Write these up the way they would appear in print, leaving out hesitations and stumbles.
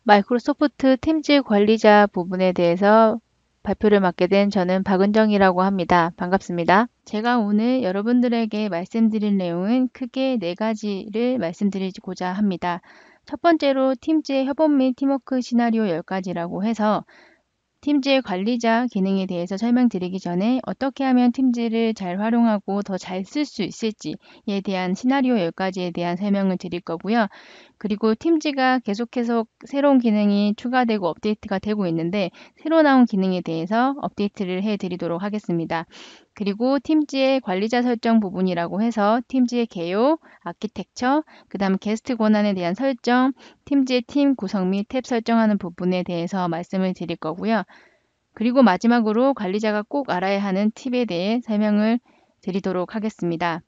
마이크로소프트 팀즈 관리자 부분에 대해서 발표를 맡게 된 저는 박은정이라고 합니다. 반갑습니다. 제가 오늘 여러분들에게 말씀드릴 내용은 크게 네 가지를 말씀드리고자 합니다. 첫 번째로 팀즈의 협업 및 팀워크 시나리오 10가지라고 해서 팀즈의 관리자 기능에 대해서 설명드리기 전에 어떻게 하면 팀즈를 잘 활용하고 더 잘 쓸 수 있을지에 대한 시나리오 10가지에 대한 설명을 드릴 거고요. 그리고 팀즈가 계속해서 새로운 기능이 추가되고 업데이트가 되고 있는데 새로 나온 기능에 대해서 업데이트를 해드리도록 하겠습니다. 그리고 팀즈의 관리자 설정 부분이라고 해서 팀즈의 개요, 아키텍처, 그 다음 게스트 권한에 대한 설정, 팀즈의 팀 구성 및 탭 설정하는 부분에 대해서 말씀을 드릴 거고요. 그리고 마지막으로 관리자가 꼭 알아야 하는 팁에 대해 설명을 드리도록 하겠습니다.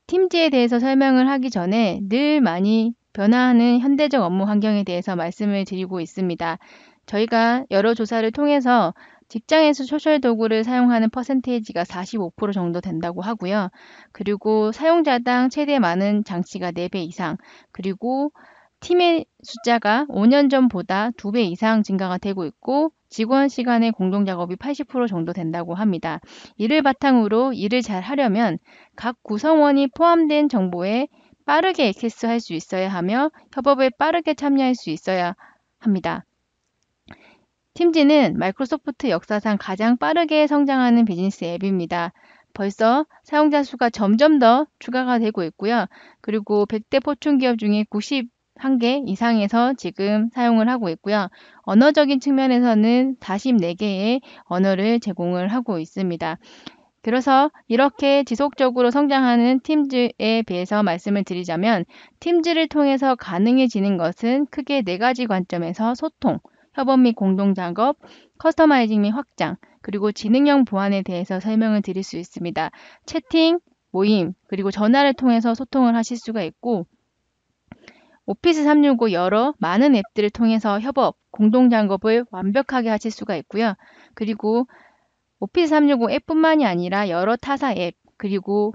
팀즈에 대해서 설명을 하기 전에 늘 많이 변화하는 현대적 업무 환경에 대해서 말씀을 드리고 있습니다. 저희가 여러 조사를 통해서 직장에서 소셜 도구를 사용하는 퍼센테이지가 45% 정도 된다고 하고요. 그리고 사용자당 최대 많은 장치가 4배 이상, 그리고 팀의 숫자가 5년 전보다 2배 이상 증가가 되고 있고 직원 시간의 공동작업이 80% 정도 된다고 합니다. 이를 바탕으로 일을 잘 하려면 각 구성원이 포함된 정보에 빠르게 액세스할 수 있어야 하며 협업에 빠르게 참여할 수 있어야 합니다. 팀즈는 마이크로소프트 역사상 가장 빠르게 성장하는 비즈니스 앱입니다. 벌써 사용자 수가 점점 더 추가가 되고 있고요. 그리고 100대 포춘 기업 중에 91개 이상에서 지금 사용을 하고 있고요. 언어적인 측면에서는 44개의 언어를 제공을 하고 있습니다. 그래서 이렇게 지속적으로 성장하는 팀즈에 비해서 말씀을 드리자면 팀즈를 통해서 가능해지는 것은 크게 4가지 관점에서 소통, 협업 및 공동작업, 커스터마이징 및 확장, 그리고 지능형 보안에 대해서 설명을 드릴 수 있습니다. 채팅, 모임, 그리고 전화를 통해서 소통을 하실 수가 있고 오피스 365 여러 많은 앱들을 통해서 협업, 공동작업을 완벽하게 하실 수가 있고요. 그리고 오피스 365 앱뿐만이 아니라 여러 타사 앱, 그리고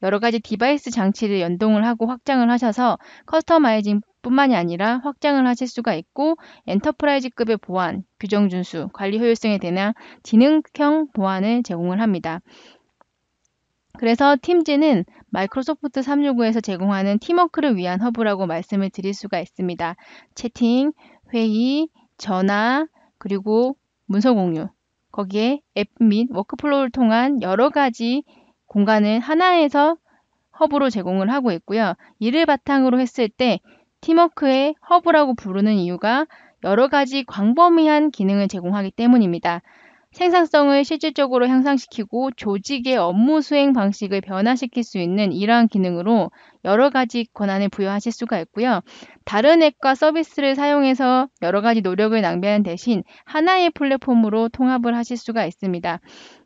여러 가지 디바이스 장치를 연동을 하고 확장을 하셔서 커스터마이징 뿐만이 아니라 확장을 하실 수가 있고 엔터프라이즈급의 보안, 규정 준수, 관리 효율성에 대한 지능형 보안을 제공을 합니다. 그래서 팀즈는 마이크로소프트 365에서 제공하는 팀워크를 위한 허브라고 말씀을 드릴 수가 있습니다. 채팅, 회의, 전화, 그리고 문서 공유, 거기에 앱 및 워크플로우를 통한 여러 가지 공간을 하나에서 허브로 제공을 하고 있고요. 이를 바탕으로 했을 때 팀워크의 허브라고 부르는 이유가 여러 가지 광범위한 기능을 제공하기 때문입니다. 생산성을 실질적으로 향상시키고 조직의 업무 수행 방식을 변화시킬 수 있는 이러한 기능으로 여러 가지 권한을 부여하실 수가 있고요. 다른 앱과 서비스를 사용해서 여러 가지 노력을 낭비하는 대신 하나의 플랫폼으로 통합을 하실 수가 있습니다.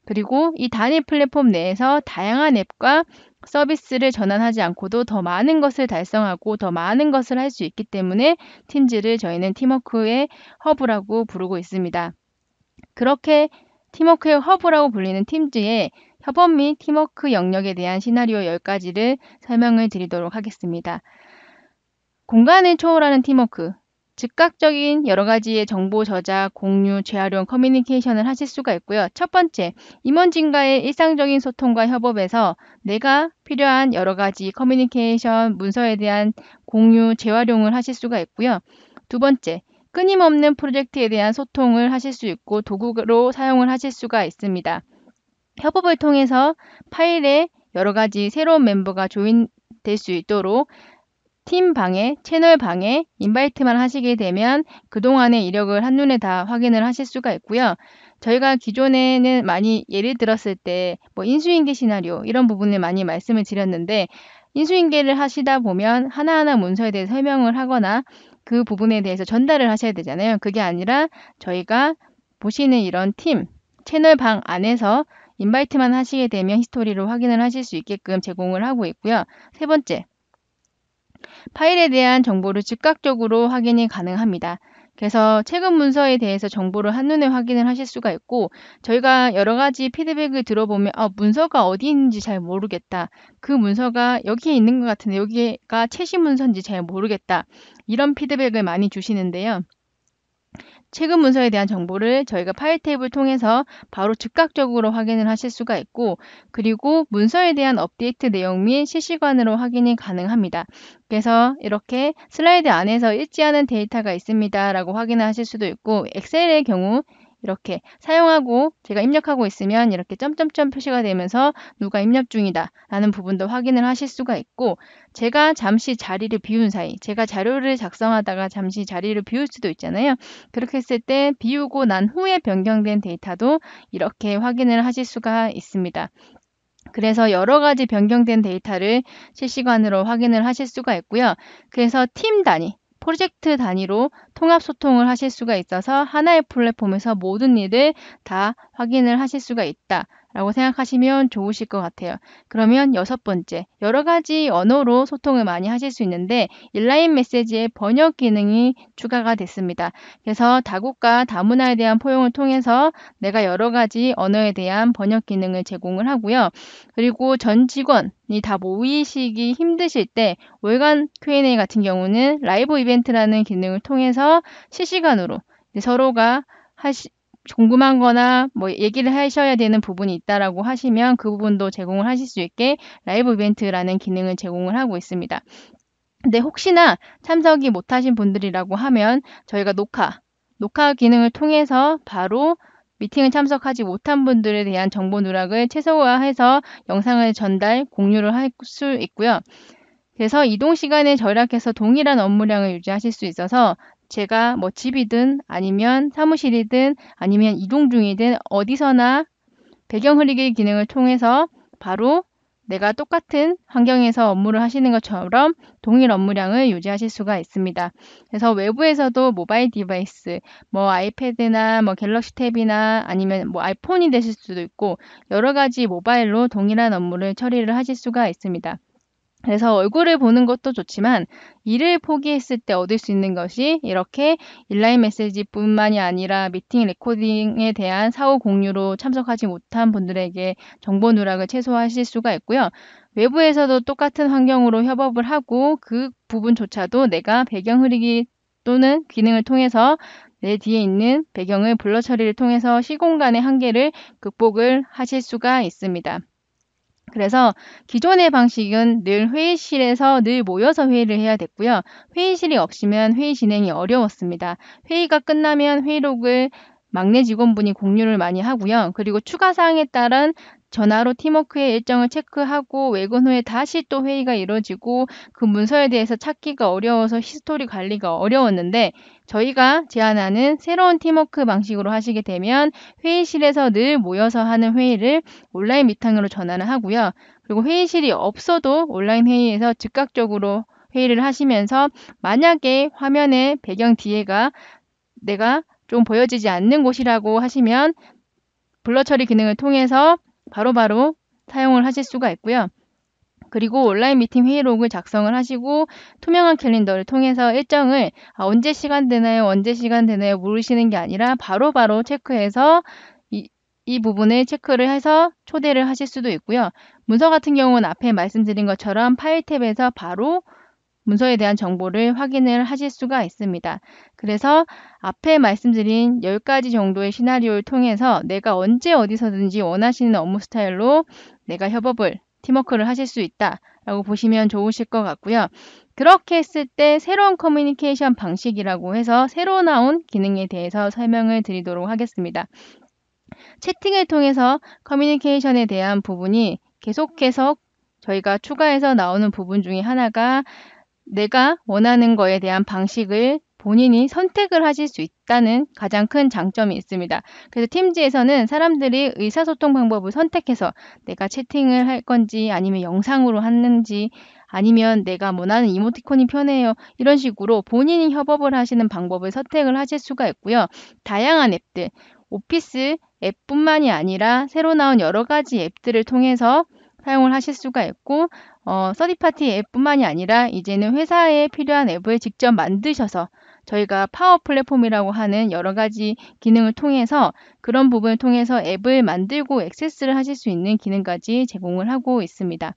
그리고 이 단일 플랫폼 내에서 다양한 앱과 서비스를 전환하지 않고도 더 많은 것을 달성하고 더 많은 것을 할 수 있기 때문에 팀즈를 저희는 팀워크의 허브라고 부르고 있습니다. 그렇게 팀워크의 허브라고 불리는 팀즈의 협업 및 팀워크 영역에 대한 시나리오 10가지를 설명을 드리도록 하겠습니다. 공간을 초월하는 팀워크, 즉각적인 여러 가지의 정보 저장, 공유, 재활용, 커뮤니케이션을 하실 수가 있고요. 첫 번째, 임원진과의 일상적인 소통과 협업에서 내가 필요한 여러 가지 커뮤니케이션, 문서에 대한 공유, 재활용을 하실 수가 있고요. 두 번째, 끊임없는 프로젝트에 대한 소통을 하실 수 있고 도구로 사용을 하실 수가 있습니다. 협업을 통해서 파일에 여러 가지 새로운 멤버가 조인될 수 있도록 팀 방해, 채널 방해, 인바이트만 하시게 되면 그동안의 이력을 한눈에 다 확인을 하실 수가 있고요. 저희가 기존에는 많이 예를 들었을 때 인수인계 시나리오 이런 부분을 많이 말씀을 드렸는데 인수인계를 하시다 보면 하나하나 문서에 대해 설명을 하거나 그 부분에 대해서 전달을 하셔야 되잖아요. 그게 아니라 저희가 보시는 이런 팀, 채널 방 안에서 인바이트만 하시게 되면 히스토리를 확인을 하실 수 있게끔 제공을 하고 있고요. 세 번째, 파일에 대한 정보를 즉각적으로 확인이 가능합니다. 그래서 최근 문서에 대해서 정보를 한눈에 확인을 하실 수가 있고 저희가 여러 가지 피드백을 들어보면 문서가 어디 있는지 잘 모르겠다. 그 문서가 여기에 있는 것 같은데 여기가 최신 문서인지 잘 모르겠다. 이런 피드백을 많이 주시는데요. 최근 문서에 대한 정보를 저희가 파일 탭을 통해서 바로 즉각적으로 확인을 하실 수가 있고 그리고 문서에 대한 업데이트 내용 및 실시간으로 확인이 가능합니다. 그래서 이렇게 슬라이드 안에서 읽지 않은 데이터가 있습니다 라고 확인을 하실 수도 있고 엑셀의 경우 이렇게 사용하고 제가 입력하고 있으면 이렇게 점점점 표시가 되면서 누가 입력 중이다 라는 부분도 확인을 하실 수가 있고 제가 잠시 자리를 비운 사이 제가 자료를 작성하다가 잠시 자리를 비울 수도 있잖아요. 그렇게 했을 때 비우고 난 후에 변경된 데이터도 이렇게 확인을 하실 수가 있습니다. 그래서 여러 가지 변경된 데이터를 실시간으로 확인을 하실 수가 있고요. 그래서 팀 단위, 프로젝트 단위로 통합 소통을 하실 수가 있어서 하나의 플랫폼에서 모든 일을 다 확인을 하실 수가 있다. 라고 생각하시면 좋으실 것 같아요. 그러면 6번째, 여러 가지 언어로 소통을 많이 하실 수 있는데 인라인 메시지의 번역 기능이 추가가 됐습니다. 그래서 다국가 다문화에 대한 포용을 통해서 내가 여러 가지 언어에 대한 번역 기능을 제공을 하고요. 그리고 전 직원이 다 모이시기 힘드실 때 월간 Q&A 같은 경우는 라이브 이벤트라는 기능을 통해서 실시간으로 서로가 궁금한 거나 뭐 얘기를 하셔야 되는 부분이 있다라고 하시면 그 부분도 제공을 하실 수 있게 라이브 이벤트라는 기능을 제공을 하고 있습니다. 근데 혹시나 참석이 못하신 분들이라고 하면 저희가 녹화 기능을 통해서 바로 미팅을 참석하지 못한 분들에 대한 정보 누락을 최소화해서 영상을 전달, 공유를 할 수 있고요. 그래서 이동 시간을 절약해서 동일한 업무량을 유지하실 수 있어서 제가 뭐 집이든 아니면 사무실이든 아니면 이동 중이든 어디서나 배경 흐리기 기능을 통해서 바로 내가 똑같은 환경에서 업무를 하시는 것처럼 동일 업무량을 유지하실 수가 있습니다. 그래서 외부에서도 모바일 디바이스, 뭐 아이패드나 뭐 갤럭시 탭이나 아니면 뭐 아이폰이 되실 수도 있고 여러 가지 모바일로 동일한 업무를 처리를 하실 수가 있습니다. 그래서 얼굴을 보는 것도 좋지만 일을 포기했을 때 얻을 수 있는 것이 이렇게 인라인 메시지뿐만이 아니라 미팅 레코딩에 대한 사후 공유로 참석하지 못한 분들에게 정보 누락을 최소화하실 수가 있고요. 외부에서도 똑같은 환경으로 협업을 하고 그 부분조차도 내가 배경 흐리기 또는 기능을 통해서 내 뒤에 있는 배경을 블러 처리를 통해서 시공간의 한계를 극복을 하실 수가 있습니다. 그래서 기존의 방식은 늘 회의실에서 늘 모여서 회의를 해야 됐고요. 회의실이 없으면 회의 진행이 어려웠습니다. 회의가 끝나면 회의록을 막내 직원분이 공유를 많이 하고요. 그리고 추가 사항에 따른 전화로 팀워크의 일정을 체크하고 외근 후에 다시 또 회의가 이루어지고 그 문서에 대해서 찾기가 어려워서 히스토리 관리가 어려웠는데 저희가 제안하는 새로운 팀워크 방식으로 하시게 되면 회의실에서 늘 모여서 하는 회의를 온라인 미팅으로 전환을 하고요. 그리고 회의실이 없어도 온라인 회의에서 즉각적으로 회의를 하시면서 만약에 화면의 배경 뒤에가 내가 좀 보여지지 않는 곳이라고 하시면 블러 처리 기능을 통해서 바로바로 사용을 하실 수가 있고요. 그리고 온라인 미팅 회의록을 작성을 하시고 투명한 캘린더를 통해서 일정을 언제 시간 되나요? 언제 시간 되나요? 물으시는 게 아니라 바로바로 체크해서 이 부분을 체크를 해서 초대를 하실 수도 있고요. 문서 같은 경우는 앞에 말씀드린 것처럼 파일 탭에서 바로 문서에 대한 정보를 확인을 하실 수가 있습니다. 그래서 앞에 말씀드린 10가지 정도의 시나리오를 통해서 내가 언제 어디서든지 원하시는 업무 스타일로 내가 협업을 팀워크를 하실 수 있다라고 보시면 좋으실 것 같고요. 그렇게 했을 때 새로운 커뮤니케이션 방식이라고 해서 새로 나온 기능에 대해서 설명을 드리도록 하겠습니다. 채팅을 통해서 커뮤니케이션에 대한 부분이 계속해서 저희가 추가해서 나오는 부분 중에 하나가 내가 원하는 거에 대한 방식을 본인이 선택을 하실 수 있다는 가장 큰 장점이 있습니다. 그래서 팀즈에서는 사람들이 의사소통 방법을 선택해서 내가 채팅을 할 건지 아니면 영상으로 하는지 아니면 내가 원하는 이모티콘이 편해요. 이런 식으로 본인이 협업을 하시는 방법을 선택을 하실 수가 있고요. 다양한 앱들, 오피스 앱뿐만이 아니라 새로 나온 여러 가지 앱들을 통해서 사용을 하실 수가 있고 서드파티 앱뿐만이 아니라 이제는 회사에 필요한 앱을 직접 만드셔서 저희가 파워 플랫폼이라고 하는 여러 가지 기능을 통해서 그런 부분을 통해서 앱을 만들고 액세스를 하실 수 있는 기능까지 제공을 하고 있습니다.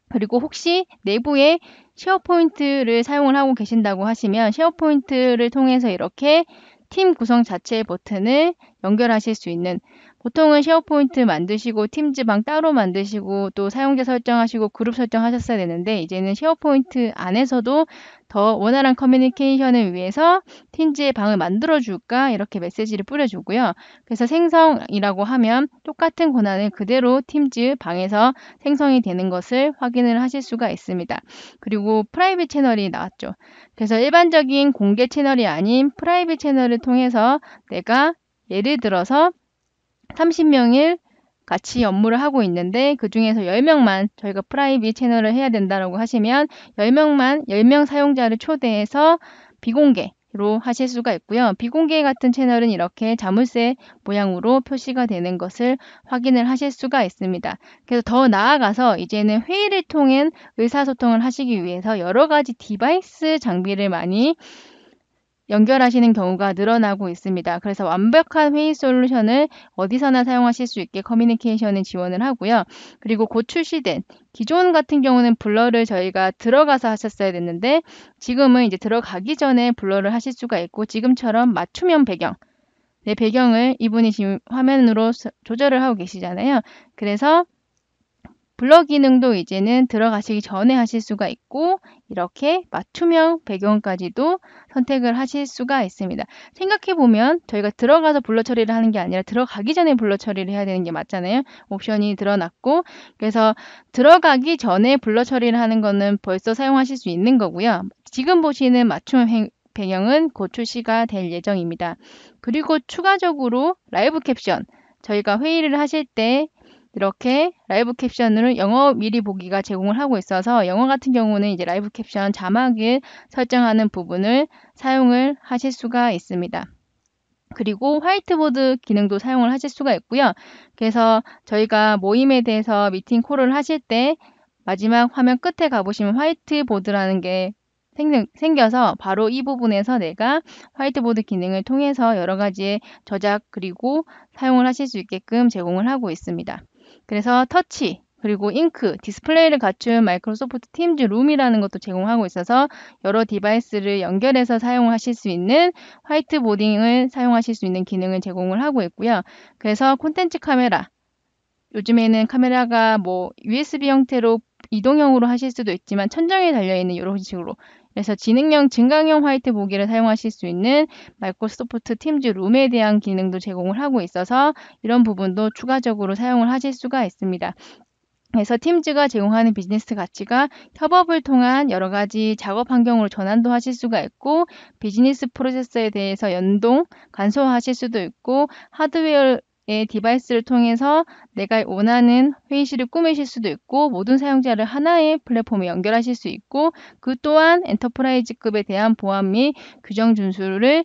그리고 혹시 내부에 쉐어포인트를 사용을 하고 계신다고 하시면 쉐어포인트를 통해서 이렇게 팀 구성 자체의 버튼을 연결하실 수 있는, 보통은 쉐어포인트 만드시고 팀즈방 따로 만드시고 또 사용자 설정하시고 그룹 설정하셨어야 되는데 이제는 쉐어포인트 안에서도 더 원활한 커뮤니케이션을 위해서 팀즈의 방을 만들어줄까 이렇게 메시지를 뿌려주고요. 그래서 생성이라고 하면 똑같은 권한을 그대로 팀즈 방에서 생성이 되는 것을 확인을 하실 수가 있습니다. 그리고 프라이빗 채널이 나왔죠. 그래서 일반적인 공개 채널이 아닌 프라이빗 채널을 통해서 내가 예를 들어서 30명일 같이 업무를 하고 있는데 그 중에서 10명만 저희가 프라이빗 채널을 해야 된다고 하시면 10명 사용자를 초대해서 비공개로 하실 수가 있고요. 비공개 같은 채널은 이렇게 자물쇠 모양으로 표시가 되는 것을 확인을 하실 수가 있습니다. 그래서 더 나아가서 이제는 회의를 통한 의사소통을 하시기 위해서 여러 가지 디바이스 장비를 많이 연결하시는 경우가 늘어나고 있습니다. 그래서 완벽한 회의 솔루션을 어디서나 사용하실 수 있게 커뮤니케이션을 지원을 하고요. 그리고 곧 출시된 기존 같은 경우는 블러를 저희가 들어가서 하셨어야 됐는데 지금은 이제 들어가기 전에 블러를 하실 수가 있고 지금처럼 맞춤형 배경, 내 배경을 이분이 지금 화면으로 조절을 하고 계시잖아요. 그래서 블러 기능도 이제는 들어가시기 전에 하실 수가 있고 이렇게 맞춤형 배경까지도 선택을 하실 수가 있습니다. 생각해보면 저희가 들어가서 블러 처리를 하는 게 아니라 들어가기 전에 블러 처리를 해야 되는 게 맞잖아요. 옵션이 드러났고 그래서 들어가기 전에 블러 처리를 하는 거는 벌써 사용하실 수 있는 거고요. 지금 보시는 맞춤 배경은 곧 출시가 될 예정입니다. 그리고 추가적으로 라이브 캡션, 저희가 회의를 하실 때 이렇게 라이브 캡션으로 영어 미리 보기가 제공을 하고 있어서 영어 같은 경우는 이제 라이브 캡션 자막을 설정하는 부분을 사용을 하실 수가 있습니다. 그리고 화이트보드 기능도 사용을 하실 수가 있고요. 그래서 저희가 모임에 대해서 미팅 콜을 하실 때 마지막 화면 끝에 가보시면 화이트보드라는 게 생겨서 바로 이 부분에서 내가 화이트보드 기능을 통해서 여러 가지의 저작 그리고 사용을 하실 수 있게끔 제공을 하고 있습니다. 그래서 터치, 그리고 잉크, 디스플레이를 갖춘 마이크로소프트 팀즈 룸이라는 것도 제공하고 있어서 여러 디바이스를 연결해서 사용하실 수 있는 화이트보딩을 사용하실 수 있는 기능을 제공을 하고 있고요. 그래서 콘텐츠 카메라, 요즘에는 카메라가 뭐 USB 형태로 이동형으로 하실 수도 있지만 천장에 달려있는 이런 식으로, 그래서 지능형 증강형 화이트 보기를 사용하실 수 있는 마이크로소프트 팀즈 룸에 대한 기능도 제공을 하고 있어서 이런 부분도 추가적으로 사용을 하실 수가 있습니다. 그래서 팀즈가 제공하는 비즈니스 가치가 협업을 통한 여러 가지 작업 환경으로 전환도 하실 수가 있고 비즈니스 프로세스에 대해서 연동, 간소화하실 수도 있고 하드웨어 디바이스를 통해서 내가 원하는 회의실을 꾸미실 수도 있고 모든 사용자를 하나의 플랫폼에 연결하실 수 있고 그 또한 엔터프라이즈급에 대한 보안 및 규정 준수를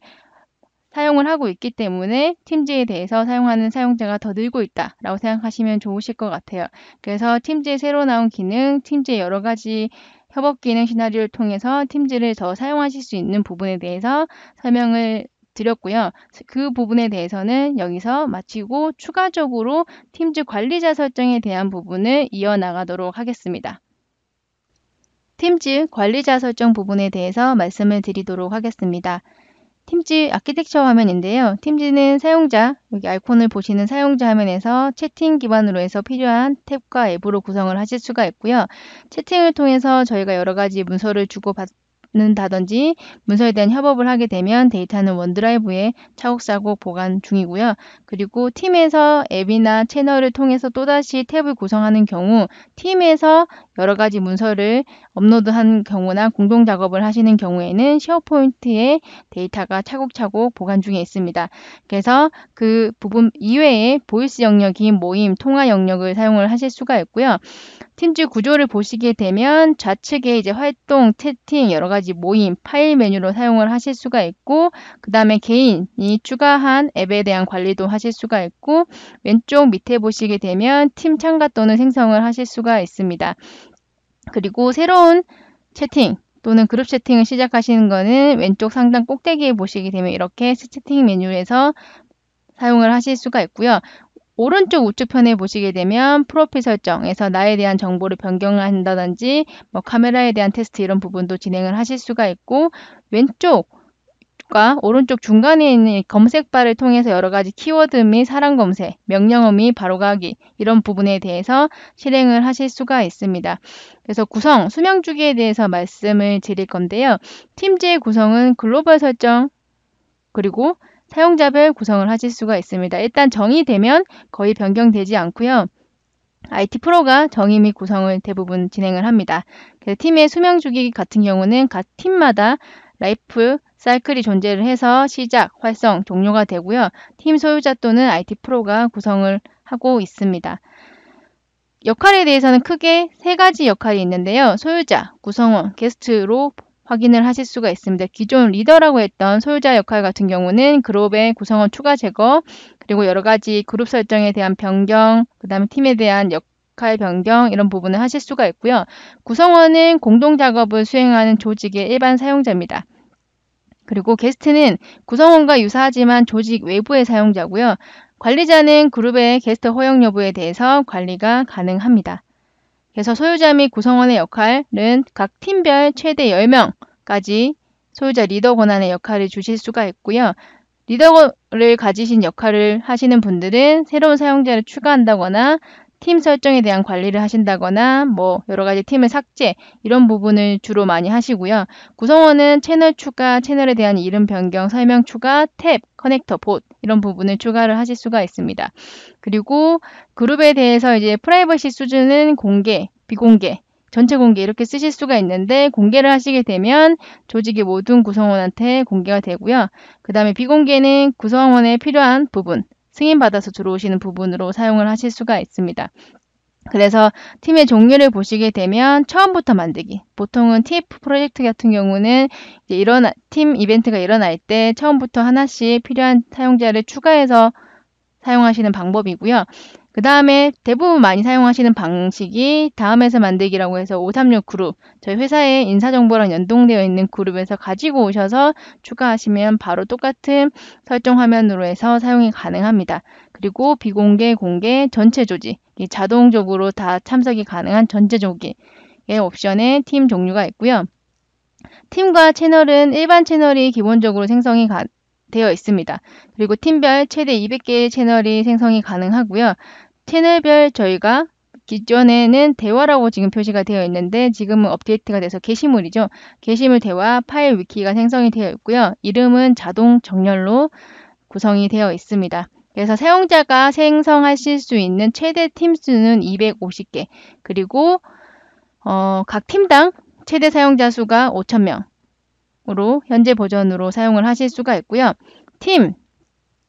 사용을 하고 있기 때문에 팀즈에 대해서 사용하는 사용자가 더 늘고 있다라고 생각하시면 좋으실 것 같아요. 그래서 팀즈의 새로 나온 기능, 팀즈의 여러 가지 협업 기능 시나리오를 통해서 팀즈를 더 사용하실 수 있는 부분에 대해서 설명을 드렸고요. 그 부분에 대해서는 여기서 마치고 추가적으로 팀즈 관리자 설정에 대한 부분을 이어나가도록 하겠습니다. 팀즈 관리자 설정 부분에 대해서 말씀을 드리도록 하겠습니다. 팀즈 아키텍처 화면인데요. 팀즈는 사용자, 여기 아이콘을 보시는 사용자 화면에서 채팅 기반으로 해서 필요한 탭과 앱으로 구성을 하실 수가 있고요. 채팅을 통해서 저희가 여러 가지 문서를 주고받는다든지 문서에 대한 협업을 하게 되면 데이터는 원드라이브에 차곡차곡 보관 중이고요. 그리고 팀에서 앱이나 채널을 통해서 또다시 탭을 구성하는 경우 팀에서 여러 가지 문서를 업로드한 경우나 공동 작업을 하시는 경우에는 쉐어포인트에 데이터가 차곡차곡 보관 중에 있습니다. 그래서 그 부분 이외에 보이스 영역인 모임, 통화 영역을 사용을 하실 수가 있고요. 팀즈 구조를 보시게 되면 좌측에 이제 활동, 채팅, 여러 가지 모임, 파일 메뉴로 사용을 하실 수가 있고 그 다음에 개인이 추가한 앱에 대한 관리도 하실 수가 있고 왼쪽 밑에 보시게 되면 팀 참가 또는 생성을 하실 수가 있습니다. 그리고 새로운 채팅 또는 그룹 채팅을 시작하시는 거는 왼쪽 상단 꼭대기에 보시게 되면 이렇게 채팅 메뉴에서 사용을 하실 수가 있고요. 오른쪽 우측 편에 보시게 되면 프로필 설정에서 나에 대한 정보를 변경한다든지 카메라에 대한 테스트 이런 부분도 진행을 하실 수가 있고, 왼쪽과 오른쪽 중간에 있는 검색바를 통해서 여러 가지 키워드 및 사람 검색, 명령어 및 바로가기 이런 부분에 대해서 실행을 하실 수가 있습니다. 그래서 구성, 수명 주기에 대해서 말씀을 드릴 건데요. 팀즈의 구성은 글로벌 설정 그리고 사용자별 구성을 하실 수가 있습니다. 일단 정의되면 거의 변경되지 않고요. IT 프로가 정의 및 구성을 대부분 진행을 합니다. 그래서 팀의 수명 주기 같은 경우는 각 팀마다 라이프 사이클이 존재를 해서 시작, 활성, 종료가 되고요. 팀 소유자 또는 IT 프로가 구성을 하고 있습니다. 역할에 대해서는 크게 3가지 역할이 있는데요. 소유자, 구성원, 게스트로 확인을 하실 수가 있습니다. 기존 리더라고 했던 소유자 역할 같은 경우는 그룹의 구성원 추가 제거, 그리고 여러 가지 그룹 설정에 대한 변경, 그 다음에 팀에 대한 역할 변경 이런 부분을 하실 수가 있고요. 구성원은 공동 작업을 수행하는 조직의 일반 사용자입니다. 그리고 게스트는 구성원과 유사하지만 조직 외부의 사용자고요. 관리자는 그룹의 게스트 허용 여부에 대해서 관리가 가능합니다. 그래서 소유자 및 구성원의 역할은 각 팀별 최대 10명까지 소유자 리더 권한의 역할을 주실 수가 있고요. 리더를 가지신 역할을 하시는 분들은 새로운 사용자를 추가한다거나 팀 설정에 대한 관리를 하신다거나 여러 가지 팀을 삭제 이런 부분을 주로 많이 하시고요. 구성원은 채널 추가, 채널에 대한 이름 변경, 설명 추가, 탭, 커넥터, 봇 이런 부분을 추가를 하실 수가 있습니다. 그리고 그룹에 대해서 이제 프라이버시 수준은 공개, 비공개, 전체 공개 이렇게 쓰실 수가 있는데 공개를 하시게 되면 조직의 모든 구성원한테 공개가 되고요. 그 다음에 비공개는 구성원에 필요한 부분, 승인받아서 들어오시는 부분으로 사용을 하실 수가 있습니다. 그래서 팀의 종류를 보시게 되면 처음부터 만들기. 보통은 TF 프로젝트 같은 경우는 이제 팀 이벤트가 일어날 때 처음부터 하나씩 필요한 사용자를 추가해서 사용하시는 방법이고요. 그 다음에 대부분 많이 사용하시는 방식이 다음에서 만들기라고 해서 536 그룹, 저희 회사의 인사정보랑 연동되어 있는 그룹에서 가지고 오셔서 추가하시면 바로 똑같은 설정 화면으로 해서 사용이 가능합니다. 그리고 비공개, 공개, 전체 조직, 자동적으로 다 참석이 가능한 전체 조직의 옵션에 팀 종류가 있고요. 팀과 채널은 일반 채널이 기본적으로 생성이 되어 있습니다. 그리고 팀별 최대 200개의 채널이 생성이 가능하고요. 채널별 저희가 기존에는 대화라고 지금 표시가 되어 있는데 지금은 업데이트가 돼서 게시물이죠. 게시물 대화 파일 위키가 생성이 되어 있고요. 이름은 자동 정렬로 구성이 되어 있습니다. 그래서 사용자가 생성하실 수 있는 최대 팀 수는 250개 그리고 각 팀당 최대 사용자 수가 5,000명으로 현재 버전으로 사용을 하실 수가 있고요. 팀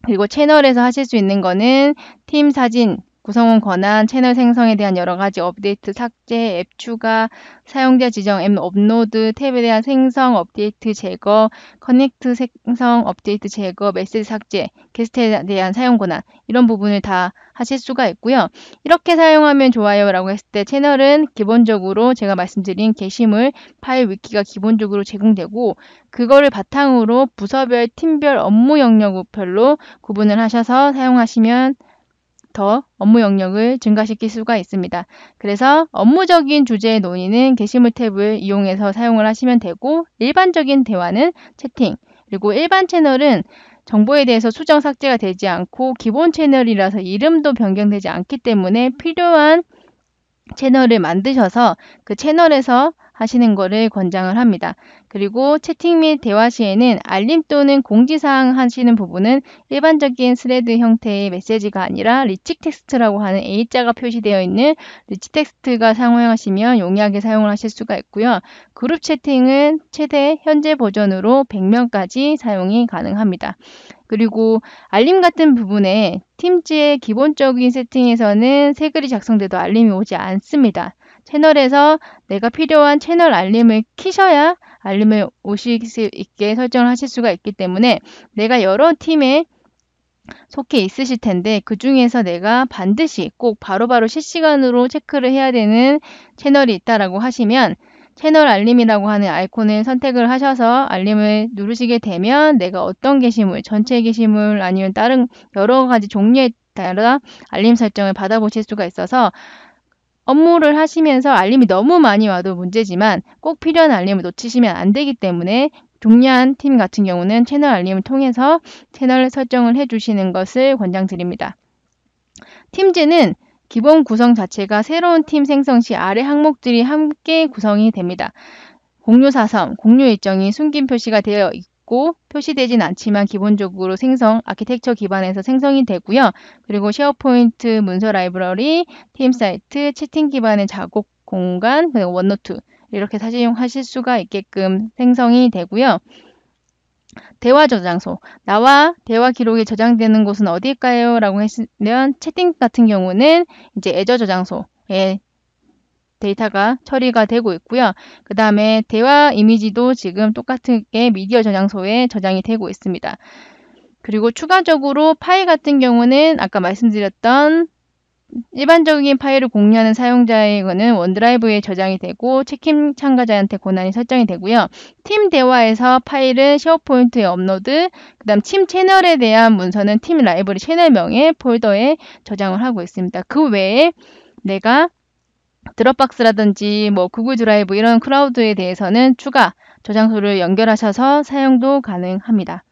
그리고 채널에서 하실 수 있는 거는 팀 사진, 구성원 권한, 채널 생성에 대한 여러 가지 업데이트, 삭제, 앱 추가, 사용자 지정, 앱 업로드, 탭에 대한 생성, 업데이트, 제거, 커넥트 생성, 업데이트, 제거, 메시지 삭제, 게스트에 대한 사용 권한 이런 부분을 다 하실 수가 있고요. 이렇게 사용하면 좋아요 라고 했을 때 채널은 기본적으로 제가 말씀드린 게시물, 파일 위키가 기본적으로 제공되고 그거를 바탕으로 부서별, 팀별, 업무 영역별로 구분을 하셔서 사용하시면 더 업무 영역을 증가시킬 수가 있습니다. 그래서 업무적인 주제의 논의는 게시물 탭을 이용해서 사용을 하시면 되고 일반적인 대화는 채팅, 그리고 일반 채널은 정보에 대해서 수정 삭제가 되지 않고 기본 채널이라서 이름도 변경되지 않기 때문에 필요한 채널을 만드셔서 그 채널에서 하시는 것을 권장을 합니다. 그리고 채팅 및 대화 시에는 알림 또는 공지사항 하시는 부분은 일반적인 스레드 형태의 메시지가 아니라 리치 텍스트라고 하는 A자가 표시되어 있는 리치 텍스트가 사용하시면 용이하게 사용을 하실 수가 있고요. 그룹 채팅은 최대 현재 버전으로 100명까지 사용이 가능합니다. 그리고 알림 같은 부분에 팀즈의 기본적인 세팅에서는 새 글이 작성돼도 알림이 오지 않습니다. 채널에서 내가 필요한 채널 알림을 키셔야 알림을 오실 수 있게 설정을 하실 수가 있기 때문에 내가 여러 팀에 속해 있으실 텐데 그 중에서 내가 반드시 꼭 바로바로 실시간으로 체크를 해야 되는 채널이 있다라고 하시면 채널 알림이라고 하는 아이콘을 선택을 하셔서 알림을 누르시게 되면 내가 어떤 게시물, 전체 게시물 아니면 다른 여러 가지 종류에 따라 알림 설정을 받아보실 수가 있어서 업무를 하시면서 알림이 너무 많이 와도 문제지만 꼭 필요한 알림을 놓치시면 안 되기 때문에 중요한 팀 같은 경우는 채널 알림을 통해서 채널 설정을 해주시는 것을 권장드립니다. 팀즈는 기본 구성 자체가 새로운 팀 생성 시 아래 항목들이 함께 구성이 됩니다. 공유 사선, 공유 일정이 숨긴 표시가 되어 있고 표시되진 않지만 기본적으로 아키텍처 기반에서 생성이 되고요. 그리고 쉐어포인트 문서 라이브러리, 팀 사이트, 채팅 기반의 작업 공간, 그리고 원노트 이렇게 사용하실 수가 있게끔 생성이 되고요. 대화 저장소. 나와 대화 기록이 저장되는 곳은 어디일까요? 라고 했으면 채팅 같은 경우는 이제 애저 저장소에 데이터가 처리가 되고 있고요. 그 다음에 대화 이미지도 지금 똑같게 미디어 저장소에 저장이 되고 있습니다. 그리고 추가적으로 파일 같은 경우는 아까 말씀드렸던 일반적인 파일을 공유하는 사용자의 거는 원드라이브에 저장이 되고 체킹 참가자한테 권한이 설정이 되고요. 팀 대화에서 파일은 쉐어포인트에 업로드, 그 다음 팀 채널에 대한 문서는 팀 라이브러리 채널명의 폴더에 저장을 하고 있습니다. 그 외에 내가 드롭박스라든지 뭐 구글 드라이브 이런 클라우드에 대해서는 추가 저장소를 연결하셔서 사용도 가능합니다.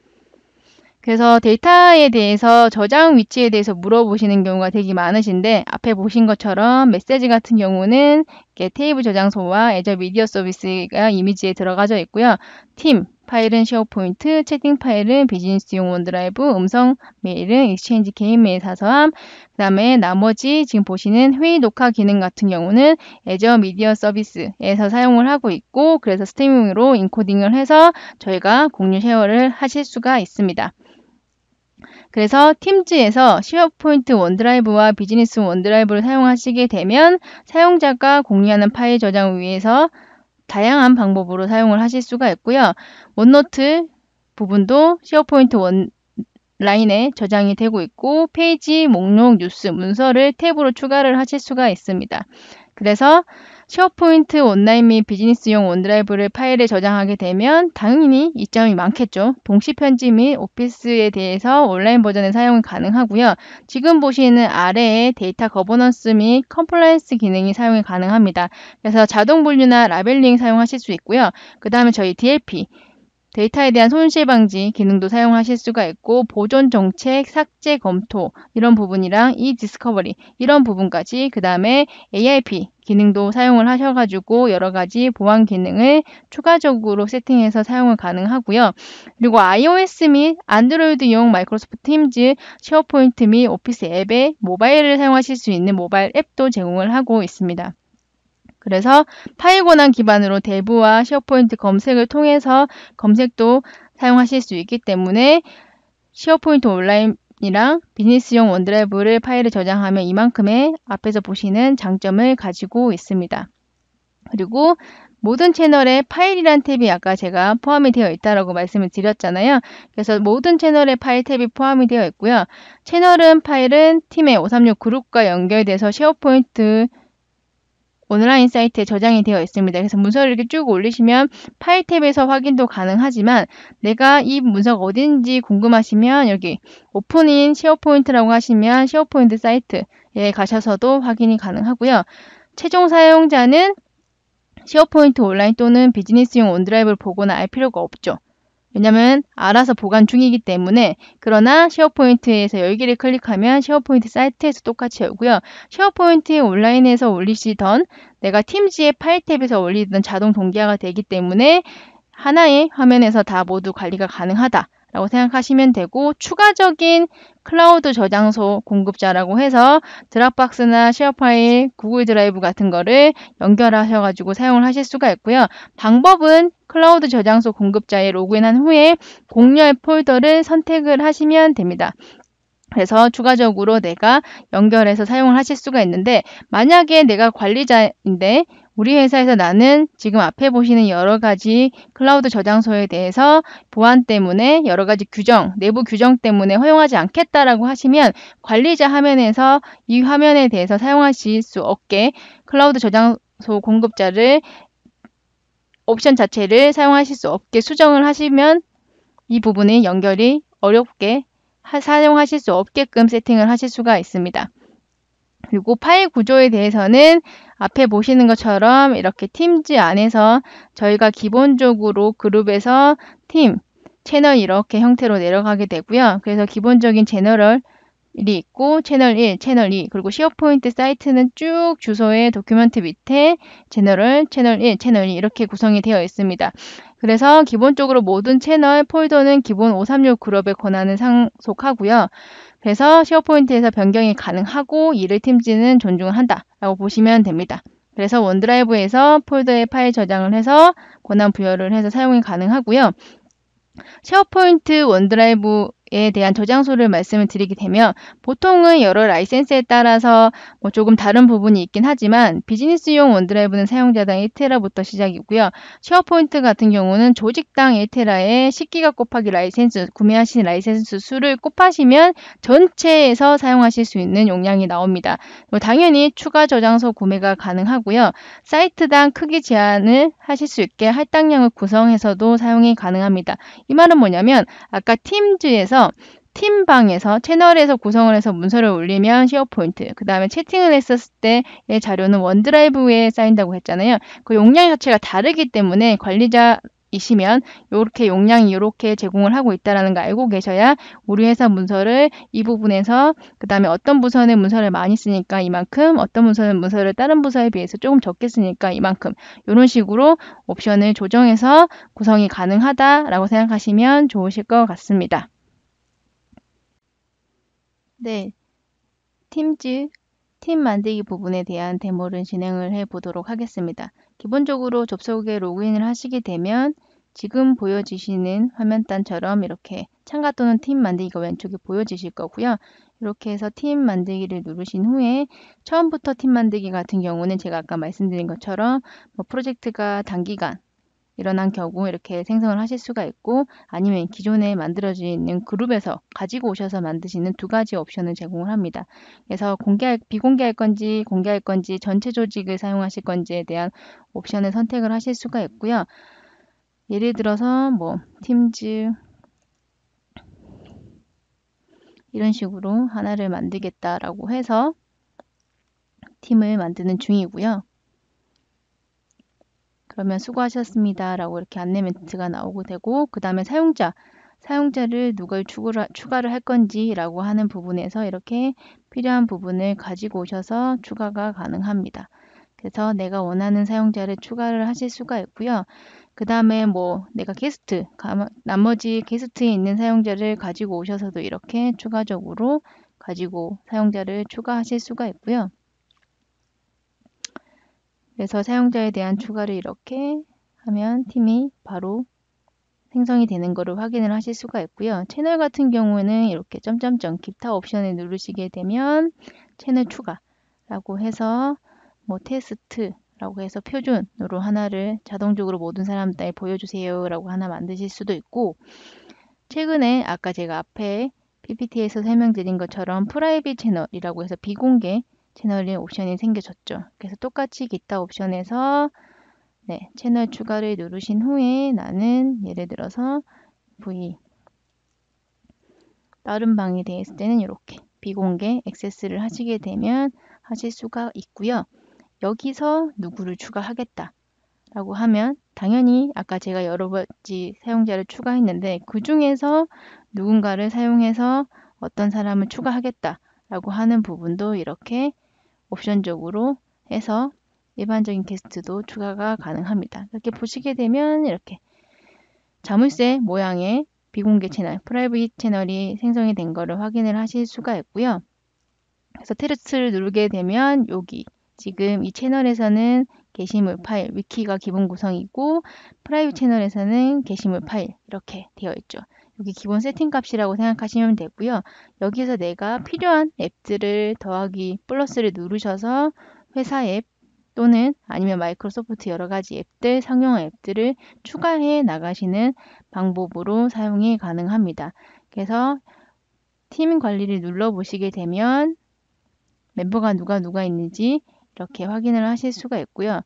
그래서 데이터에 대해서 저장 위치에 대해서 물어보시는 경우가 되게 많으신데 앞에 보신 것처럼 메시지 같은 경우는 테이블 저장소와 애저 미디어 서비스가 이미지에 들어가져 있고요. 팀 파일은 쉐어포인트, 채팅 파일은 비즈니스용 원드라이브, 음성 메일은 익스체인지 개인 메일 사서함, 그 다음에 나머지 지금 보시는 회의 녹화 기능 같은 경우는 애저 미디어 서비스에서 사용을 하고 있고 그래서 스트리밍으로 인코딩을 해서 저희가 공유 쉐어를 하실 수가 있습니다. 그래서 팀즈에서 쉐어포인트 원드라이브와 비즈니스 원드라이브를 사용하시게 되면 사용자가 공유하는 파일 저장을 위해서 다양한 방법으로 사용을 하실 수가 있고요. 원노트 부분도 쉐어포인트 원라인에 저장이 되고 있고 페이지, 목록, 뉴스, 문서를 탭으로 추가를 하실 수가 있습니다. 그래서 쉐어포인트 온라인 및 비즈니스용 원드라이브를 파일에 저장하게 되면 당연히 이점이 많겠죠. 동시 편집 및 오피스에 대해서 온라인 버전의 사용이 가능하고요. 지금 보시는 아래에 데이터 거버넌스 및 컴플라이언스 기능이 사용이 가능합니다. 그래서 자동 분류나 라벨링 사용하실 수 있고요. 그 다음에 저희 DLP 데이터에 대한 손실 방지 기능도 사용하실 수가 있고 보존 정책, 삭제 검토 이런 부분이랑 디스커버리 이런 부분까지 그 다음에 AIP 기능도 사용을 하셔가지고 여러 가지 보안 기능을 추가적으로 세팅해서 사용을 가능하고요. 그리고 iOS 및 안드로이드용 마이크로소프트 팀즈, 쉐어포인트 및 오피스 앱에 모바일을 사용하실 수 있는 모바일 앱도 제공을 하고 있습니다. 그래서 파일 권한 기반으로 대부와 쉐어포인트 검색을 통해서 검색도 사용하실 수 있기 때문에 쉐어포인트 온라인이랑 비즈니스용 원드라이브를 파일에 저장하면 이만큼의 앞에서 보시는 장점을 가지고 있습니다. 그리고 모든 채널에 파일이란 탭이 아까 제가 포함이 되어 있다고 말씀을 드렸잖아요. 그래서 모든 채널에 파일 탭이 포함이 되어 있고요. 채널은 파일은 팀의 536 그룹과 연결돼서 쉐어포인트 온라인 사이트에 저장이 되어 있습니다. 그래서 문서를 이렇게 쭉 올리시면 파일 탭에서 확인도 가능하지만 내가 이 문서가 어딘지 궁금하시면 여기 오픈인 쉐어포인트라고 하시면 쉐어포인트 사이트에 가셔서도 확인이 가능하고요. 최종 사용자는 쉐어포인트 온라인 또는 비즈니스용 원드라이브를 보거나 알 필요가 없죠. 왜냐하면 알아서 보관 중이기 때문에. 그러나 쉐어포인트에서 열기를 클릭하면 쉐어포인트 사이트에서 똑같이 열고요. 쉐어포인트 온라인에서 올리시던 내가 팀즈의 파일 탭에서 올리던 자동 동기화가 되기 때문에 하나의 화면에서 다 모두 관리가 가능하다 라고 생각하시면 되고 추가적인 클라우드 저장소 공급자라고 해서 드랍박스나 쉐어파일, 구글 드라이브 같은 거를 연결하셔가지고 사용을 하실 수가 있고요. 방법은 클라우드 저장소 공급자에 로그인한 후에 공유할 폴더를 선택을 하시면 됩니다. 그래서 추가적으로 내가 연결해서 사용을 하실 수가 있는데, 만약에 내가 관리자인데 우리 회사에서 나는 지금 앞에 보시는 여러 가지 클라우드 저장소에 대해서 보안 때문에 여러 가지 규정, 내부 규정 때문에 허용하지 않겠다라고 하시면 관리자 화면에서 이 화면에 대해서 사용하실 수 없게 클라우드 저장소 공급자를 옵션 자체를 사용하실 수 없게 수정을 하시면 이 부분이 연결이 어렵게 사용하실 수 없게끔 세팅을 하실 수가 있습니다. 그리고 파일 구조에 대해서는 앞에 보시는 것처럼 이렇게 팀즈 안에서 저희가 기본적으로 그룹에서 팀, 채널 이렇게 형태로 내려가게 되고요. 그래서 기본적인 제너럴이 있고 채널 1, 채널 2, 그리고 쉐어포인트 사이트는 쭉 주소의 도큐멘트 밑에 제너럴, 채널 1, 채널 2 이렇게 구성이 되어 있습니다. 그래서 기본적으로 모든 채널 폴더는 기본 536 그룹의 권한을 상속하고요. 그래서 쉐어포인트에서 변경이 가능하고 이를 팀즈는 존중을 한다라고 보시면 됩니다. 그래서 원드라이브에서 폴더에 파일 저장을 해서 권한 부여를 해서 사용이 가능하고요. 쉐어포인트 원드라이브에 대한 저장소를 말씀을 드리게 되면 보통은 여러 라이센스에 따라서 조금 다른 부분이 있긴 하지만 비즈니스용 원드라이브는 사용자당 1테라부터 시작이고요. 쉐어포인트 같은 경우는 조직당 1테라에 10기가 곱하기 라이센스, 구매하신 라이센스 수를 곱하시면 전체에서 사용하실 수 있는 용량이 나옵니다. 당연히 추가 저장소 구매가 가능하고요. 사이트당 크기 제한을 하실 수 있게 할당량을 구성해서도 사용이 가능합니다. 이 말은 뭐냐면 아까 팀즈에서 팀방에서 채널에서 구성을 해서 문서를 올리면 쉐어포인트, 그 다음에 채팅을 했었을 때의 자료는 원드라이브에 쌓인다고 했잖아요. 그 용량 자체가 다르기 때문에 관리자이시면 이렇게 용량이 이렇게 제공을 하고 있다는 거 알고 계셔야 우리 회사 문서를 이 부분에서, 그 다음에 어떤 부서는 문서를 많이 쓰니까 이만큼, 어떤 부서는 문서를 다른 부서에 비해서 조금 적게 쓰니까 이만큼, 이런 식으로 옵션을 조정해서 구성이 가능하다라고 생각하시면 좋으실 것 같습니다. 네, 팀즈, 팀 만들기 부분에 대한 데모를 진행을 해 보도록 하겠습니다. 기본적으로 접속에 로그인을 하시게 되면 지금 보여지시는 화면단처럼 이렇게 참가 또는 팀 만들기가 왼쪽에 보여지실 거고요. 이렇게 해서 팀 만들기를 누르신 후에 처음부터 팀 만들기 같은 경우는 제가 아까 말씀드린 것처럼 프로젝트가 단기간 일어난 경우 이렇게 생성을 하실 수가 있고, 아니면 기존에 만들어져 있는 그룹에서 가지고 오셔서 만드시는 두 가지 옵션을 제공을 합니다. 그래서 비공개할 건지 공개할 건지 전체 조직을 사용하실 건지에 대한 옵션을 선택을 하실 수가 있고요. 예를 들어서 팀즈 이런 식으로 하나를 만들겠다라고 해서 팀을 만드는 중이고요. 그러면 수고하셨습니다 라고 이렇게 안내 멘트가 나오고 되고, 그 다음에 사용자를 누굴 추가를 할 건지 라고 하는 부분에서 이렇게 필요한 부분을 가지고 오셔서 추가가 가능합니다. 그래서 내가 원하는 사용자를 추가를 하실 수가 있고요. 그 다음에 내가 나머지 게스트에 있는 사용자를 가지고 오셔서도 이렇게 추가적으로 사용자를 추가하실 수가 있고요. 그래서 사용자에 대한 추가를 이렇게 하면 팀이 바로 생성이 되는 것을 확인을 하실 수가 있고요. 채널 같은 경우에는 이렇게 점점점 기타 옵션을 누르시게 되면 채널 추가라고 해서 테스트라고 해서 표준으로 하나를 자동적으로 모든 사람들에 보여주세요 라고 하나 만드실 수도 있고, 최근에 아까 제가 앞에 PPT에서 설명드린 것처럼 프라이빗 채널이라고 해서 비공개 채널의 옵션이 생겨졌죠. 그래서 똑같이 기타 옵션에서 채널 추가를 누르신 후에 나는 예를 들어서 다른 방에 대했을 때는 이렇게 비공개 액세스를 하시게 되면 하실 수가 있고요. 여기서 누구를 추가하겠다 라고 하면 당연히 아까 제가 여러 가지 사용자를 추가했는데 그 중에서 누군가를 사용해서 어떤 사람을 추가하겠다 라고 하는 부분도 이렇게 옵션적으로 해서 일반적인 게스트도 추가가 가능합니다. 이렇게 보시게 되면 이렇게 자물쇠 모양의 비공개 채널, 프라이빗 채널이 생성이 된 것을 확인을 하실 수가 있고요. 그래서 테스트를 누르게 되면 여기 지금 이 채널에서는 게시물 파일, 위키가 기본 구성이고 프라이빗 채널에서는 게시물 파일 이렇게 되어 있죠. 여기 기본 세팅 값이라고 생각하시면 되고요. 여기서 내가 필요한 앱들을 더하기 플러스를 누르셔서 회사 앱 또는 아니면 마이크로소프트 여러 가지 앱들, 상용화 앱들을 추가해 나가시는 방법으로 사용이 가능합니다. 그래서 팀 관리를 눌러보시게 되면 멤버가 누가 있는지 이렇게 확인을 하실 수가 있고요.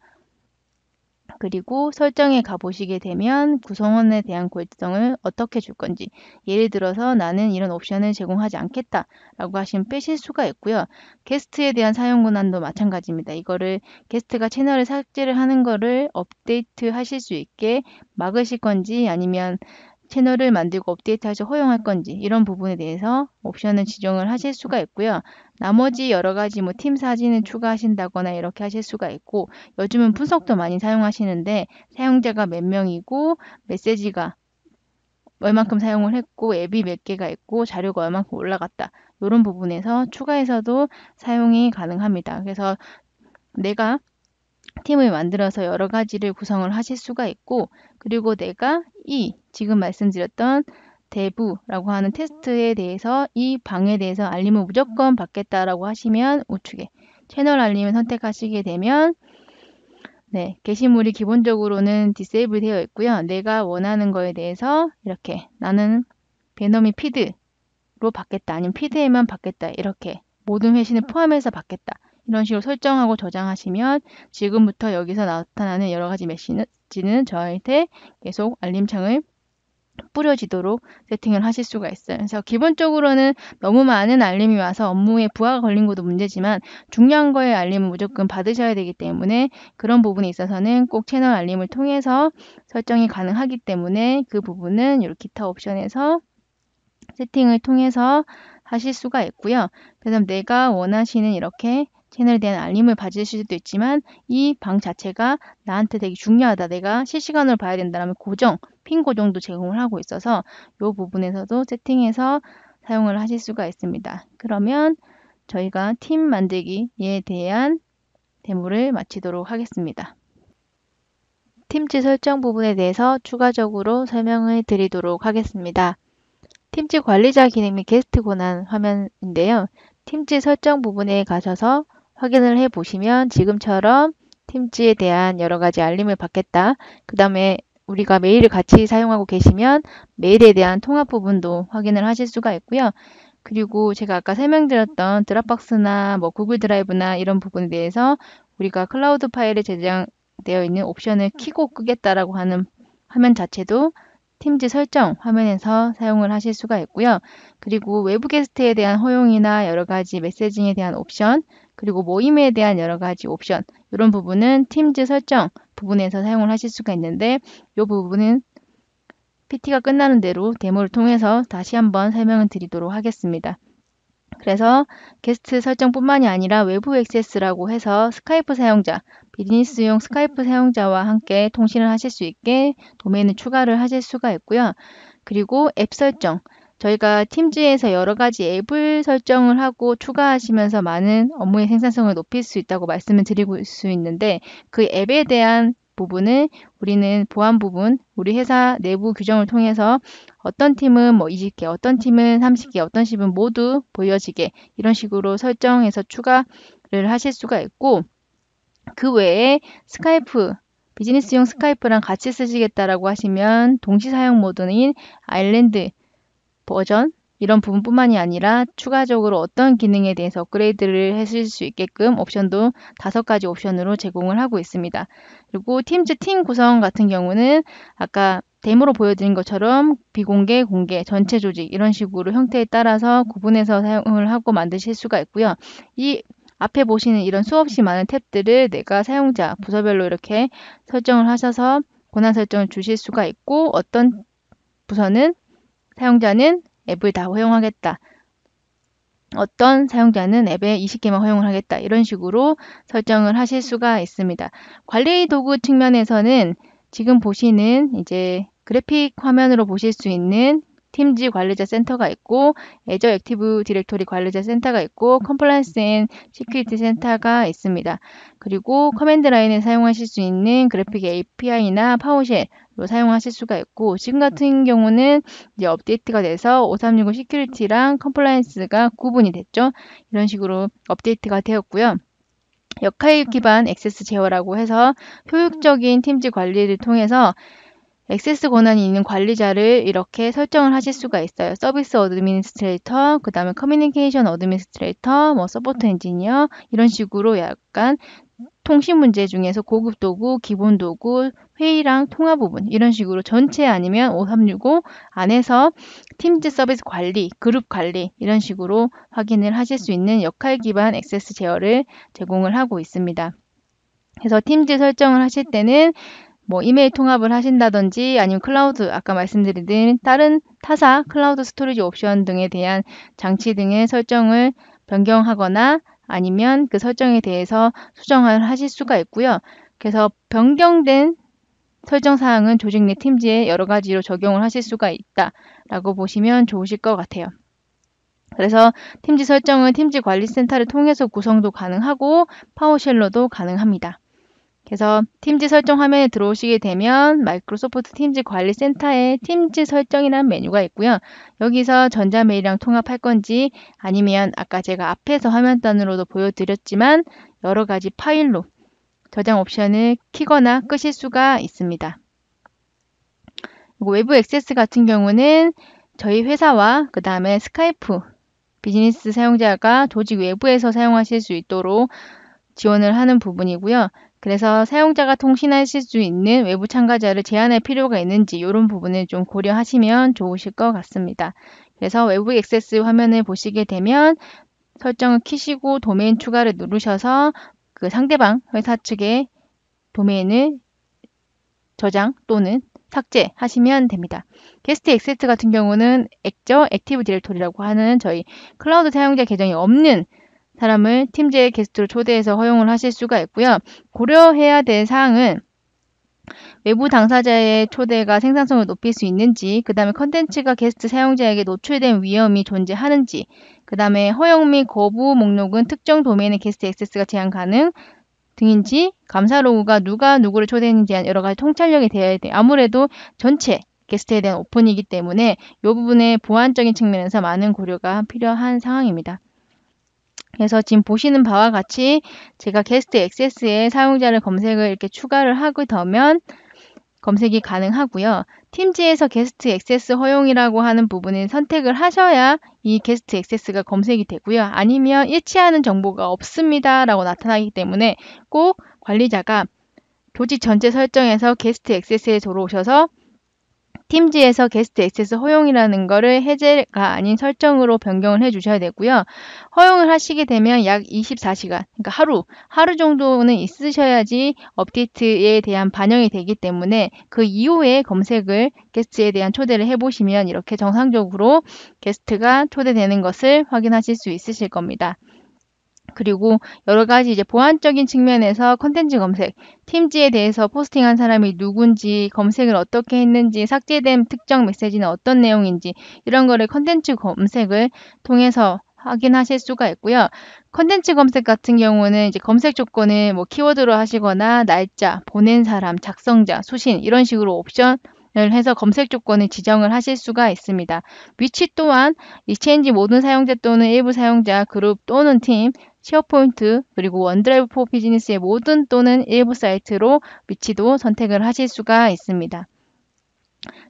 그리고 설정에 가보시게 되면 구성원에 대한 결정을 어떻게 줄 건지, 예를 들어서 나는 이런 옵션을 제공하지 않겠다 라고 하시면 빼실 수가 있고요. 게스트에 대한 사용 권한도 마찬가지입니다. 이거를 게스트가 채널을 삭제를 하는 거를 업데이트 하실 수 있게 막으실 건지 아니면 채널을 만들고 업데이트해서 허용할 건지 이런 부분에 대해서 옵션을 지정을 하실 수가 있고요. 나머지 여러 가지 뭐 팀 사진을 추가하신다거나 이렇게 하실 수가 있고, 요즘은 분석도 많이 사용하시는데 사용자가 몇 명이고 메시지가 얼만큼 사용을 했고 앱이 몇 개가 있고 자료가 얼만큼 올라갔다, 이런 부분에서 추가해서도 사용이 가능합니다. 그래서 내가 팀을 만들어서 여러 가지를 구성을 하실 수가 있고, 그리고 내가 지금 말씀드렸던 대부라고 하는 테스트에 대해서 이 방에 대해서 알림을 무조건 받겠다라고 하시면 우측에 채널 알림을 선택하시게 되면 게시물이 기본적으로는 디세이블 되어 있고요. 내가 원하는 거에 대해서 이렇게 나는 배너 및 피드로 받겠다, 아니면 피드에만 받겠다, 이렇게 모든 회신을 포함해서 받겠다, 이런 식으로 설정하고 저장하시면 지금부터 여기서 나타나는 여러 가지 메시지는 저한테 계속 알림창을 뿌려지도록 세팅을 하실 수가 있어요. 그래서 기본적으로는 너무 많은 알림이 와서 업무에 부하가 걸린 것도 문제지만 중요한 거에 알림은 무조건 받으셔야 되기 때문에 그런 부분에 있어서는 꼭 채널 알림을 통해서 설정이 가능하기 때문에 그 부분은 이렇게 기타 옵션에서 세팅을 통해서 하실 수가 있고요. 그래서 내가 원하시는 이렇게 채널에 대한 알림을 받으실 수도 있지만 이 방 자체가 나한테 되게 중요하다, 내가 실시간으로 봐야 된다면 고정, 핀 고정도 제공을 하고 있어서 이 부분에서도 세팅해서 사용을 하실 수가 있습니다. 그러면 저희가 팀 만들기에 대한 데모를 마치도록 하겠습니다. 팀즈 설정 부분에 대해서 추가적으로 설명을 드리도록 하겠습니다. 팀즈 관리자 기능 및 게스트 권한 화면인데요. 팀즈 설정 부분에 가셔서 확인을 해 보시면 지금처럼 팀즈에 대한 여러 가지 알림을 받겠다, 그 다음에 우리가 메일을 같이 사용하고 계시면 메일에 대한 통합 부분도 확인을 하실 수가 있고요. 그리고 제가 아까 설명드렸던 드랍박스나 뭐 구글 드라이브나 이런 부분에 대해서 우리가 클라우드 파일에 저장되어 있는 옵션을 켜고 끄겠다라고 하는 화면 자체도 팀즈 설정 화면에서 사용을 하실 수가 있고요. 그리고 외부 게스트에 대한 허용이나 여러 가지 메시징에 대한 옵션, 그리고 모임에 대한 여러 가지 옵션, 이런 부분은 팀즈 설정 부분에서 사용을 하실 수가 있는데 이 부분은 PT가 끝나는 대로 데모를 통해서 다시 한번 설명을 드리도록 하겠습니다. 그래서 게스트 설정뿐만이 아니라 외부 액세스라고 해서 스카이프 사용자, 비즈니스용 스카이프 사용자와 함께 통신을 하실 수 있게 도메인을 추가를 하실 수가 있고요. 그리고 앱 설정, 저희가 팀즈에서 여러 가지 앱을 설정을 하고 추가하시면서 많은 업무의 생산성을 높일 수 있다고 말씀을 드리고 수 있는데 그 앱에 대한 부분을 우리는 보안 부분, 우리 회사 내부 규정을 통해서 어떤 팀은 뭐 20개, 어떤 팀은 30개, 어떤 팀은 모두 보여지게 이런 식으로 설정해서 추가를 하실 수가 있고, 그 외에 스카이프, 비즈니스용 스카이프랑 같이 쓰시겠다라고 하시면 동시 사용 모드인 아일랜드 버전 이런 부분뿐만이 아니라 추가적으로 어떤 기능에 대해서 업그레이드를 하실 수 있게끔 옵션도 5가지 옵션으로 제공을 하고 있습니다. 그리고 팀즈 팀 구성 같은 경우는 아까 데모로 보여드린 것처럼 비공개, 공개, 전체 조직 이런 식으로 형태에 따라서 구분해서 사용을 하고 만드실 수가 있고요. 이 앞에 보시는 이런 수없이 많은 탭들을 내가 사용자, 부서별로 이렇게 설정을 하셔서 권한 설정을 주실 수가 있고, 어떤 부서는 사용자는 앱을 다 허용하겠다, 어떤 사용자는 앱에 20개만 허용을 하겠다, 이런 식으로 설정을 하실 수가 있습니다. 관리 도구 측면에서는 지금 보시는 이제 그래픽 화면으로 보실 수 있는 팀즈 관리자 센터가 있고 애저 액티브 디렉토리 관리자 센터가 있고 컴플라이언스 앤 시큐리티 센터가 있습니다. 그리고 커맨드 라인에 사용하실 수 있는 그래픽 API나 파워쉘로 사용하실 수가 있고 지금 같은 경우는 이제 업데이트가 돼서 5365 시큐리티랑 컴플라이언스가 구분이 됐죠. 이런 식으로 업데이트가 되었고요. 역할 기반 액세스 제어라고 해서 효율적인 팀즈 관리를 통해서 액세스 권한이 있는 관리자를 이렇게 설정을 하실 수가 있어요. 서비스 어드미니스트레이터, 그 다음에 커뮤니케이션 어드미니스트레이터, 뭐 서포트 엔지니어 이런 식으로 약간 통신 문제 중에서 고급 도구, 기본 도구, 회의랑 통화 부분 이런 식으로 전체 아니면 5365 안에서 팀즈 서비스 관리, 그룹 관리 이런 식으로 확인을 하실 수 있는 역할 기반 액세스 제어를 제공을 하고 있습니다. 그래서 팀즈 설정을 하실 때는 뭐 이메일 통합을 하신다든지 아니면 클라우드 아까 말씀드린 다른 타사 클라우드 스토리지 옵션 등에 대한 장치 등의 설정을 변경하거나 아니면 그 설정에 대해서 수정을 하실 수가 있고요. 그래서 변경된 설정 사항은 조직 내 팀즈에 여러 가지로 적용을 하실 수가 있다라고 보시면 좋으실 것 같아요. 그래서 팀즈 설정은 팀즈 관리센터를 통해서 구성도 가능하고 파워쉘로도 가능합니다. 그래서 팀즈 설정 화면에 들어오시게 되면 마이크로소프트 팀즈 관리센터에 팀즈 설정이라는 메뉴가 있고요. 여기서 전자메일이랑 통합할 건지 아니면 아까 제가 앞에서 화면단으로도 보여드렸지만 여러 가지 파일로 저장 옵션을 키거나 끄실 수가 있습니다. 외부 액세스 같은 경우는 저희 회사와 그 다음에 스카이프 비즈니스 사용자가 조직 외부에서 사용하실 수 있도록 지원을 하는 부분이고요. 그래서 사용자가 통신하실 수 있는 외부 참가자를 제한할 필요가 있는지 이런 부분을 좀 고려하시면 좋으실 것 같습니다. 그래서 외부 액세스 화면을 보시게 되면 설정을 키시고 도메인 추가를 누르셔서 그 상대방 회사 측의 도메인을 저장 또는 삭제하시면 됩니다. 게스트 액세스 같은 경우는 액저 액티브 디렉토리라고 하는 저희 클라우드 사용자 계정이 없는 사람을 팀즈의 게스트로 초대해서 허용을 하실 수가 있고요. 고려해야 될 사항은 외부 당사자의 초대가 생산성을 높일 수 있는지, 그 다음에 컨텐츠가 게스트 사용자에게 노출된 위험이 존재하는지, 그 다음에 허용 및 거부 목록은 특정 도메인의 게스트 액세스가 제한 가능 등인지, 감사 로그가 누가 누구를 초대했는지 여러 가지 통찰력이 되어야 돼요. 아무래도 전체 게스트에 대한 오픈이기 때문에 이 부분의 보안적인 측면에서 많은 고려가 필요한 상황입니다. 그래서 지금 보시는 바와 같이 제가 게스트 액세스에 사용자를 검색을 이렇게 추가를 하게 되면 검색이 가능하고요. 팀즈에서 게스트 액세스 허용이라고 하는 부분을 선택을 하셔야 이 게스트 액세스가 검색이 되고요. 아니면 일치하는 정보가 없습니다 라고 나타나기 때문에 꼭 관리자가 조직 전체 설정에서 게스트 액세스에 들어오셔서 팀즈에서 게스트 액세스 허용이라는 거를 해제가 아닌 설정으로 변경을 해 주셔야 되고요. 허용을 하시게 되면 약 24시간, 그러니까 하루 정도는 있으셔야지 업데이트에 대한 반영이 되기 때문에 그 이후에 검색을 게스트에 대한 초대를 해보시면 이렇게 정상적으로 게스트가 초대되는 것을 확인하실 수 있으실 겁니다. 그리고 여러 가지 이제 보안적인 측면에서 컨텐츠 검색, 팀즈에 대해서 포스팅한 사람이 누군지, 검색을 어떻게 했는지, 삭제된 특정 메시지는 어떤 내용인지 이런 거를 컨텐츠 검색을 통해서 확인하실 수가 있고요. 컨텐츠 검색 같은 경우는 이제 검색 조건을 뭐 키워드로 하시거나 날짜, 보낸 사람, 작성자, 수신 이런 식으로 옵션을 해서 검색 조건을 지정을 하실 수가 있습니다. 위치 또한 익스체인지 모든 사용자 또는 일부 사용자, 그룹 또는 팀, 쉐어포인트, 그리고 원드라이브 포 비즈니스의 모든 또는 일부 사이트로 위치도 선택을 하실 수가 있습니다.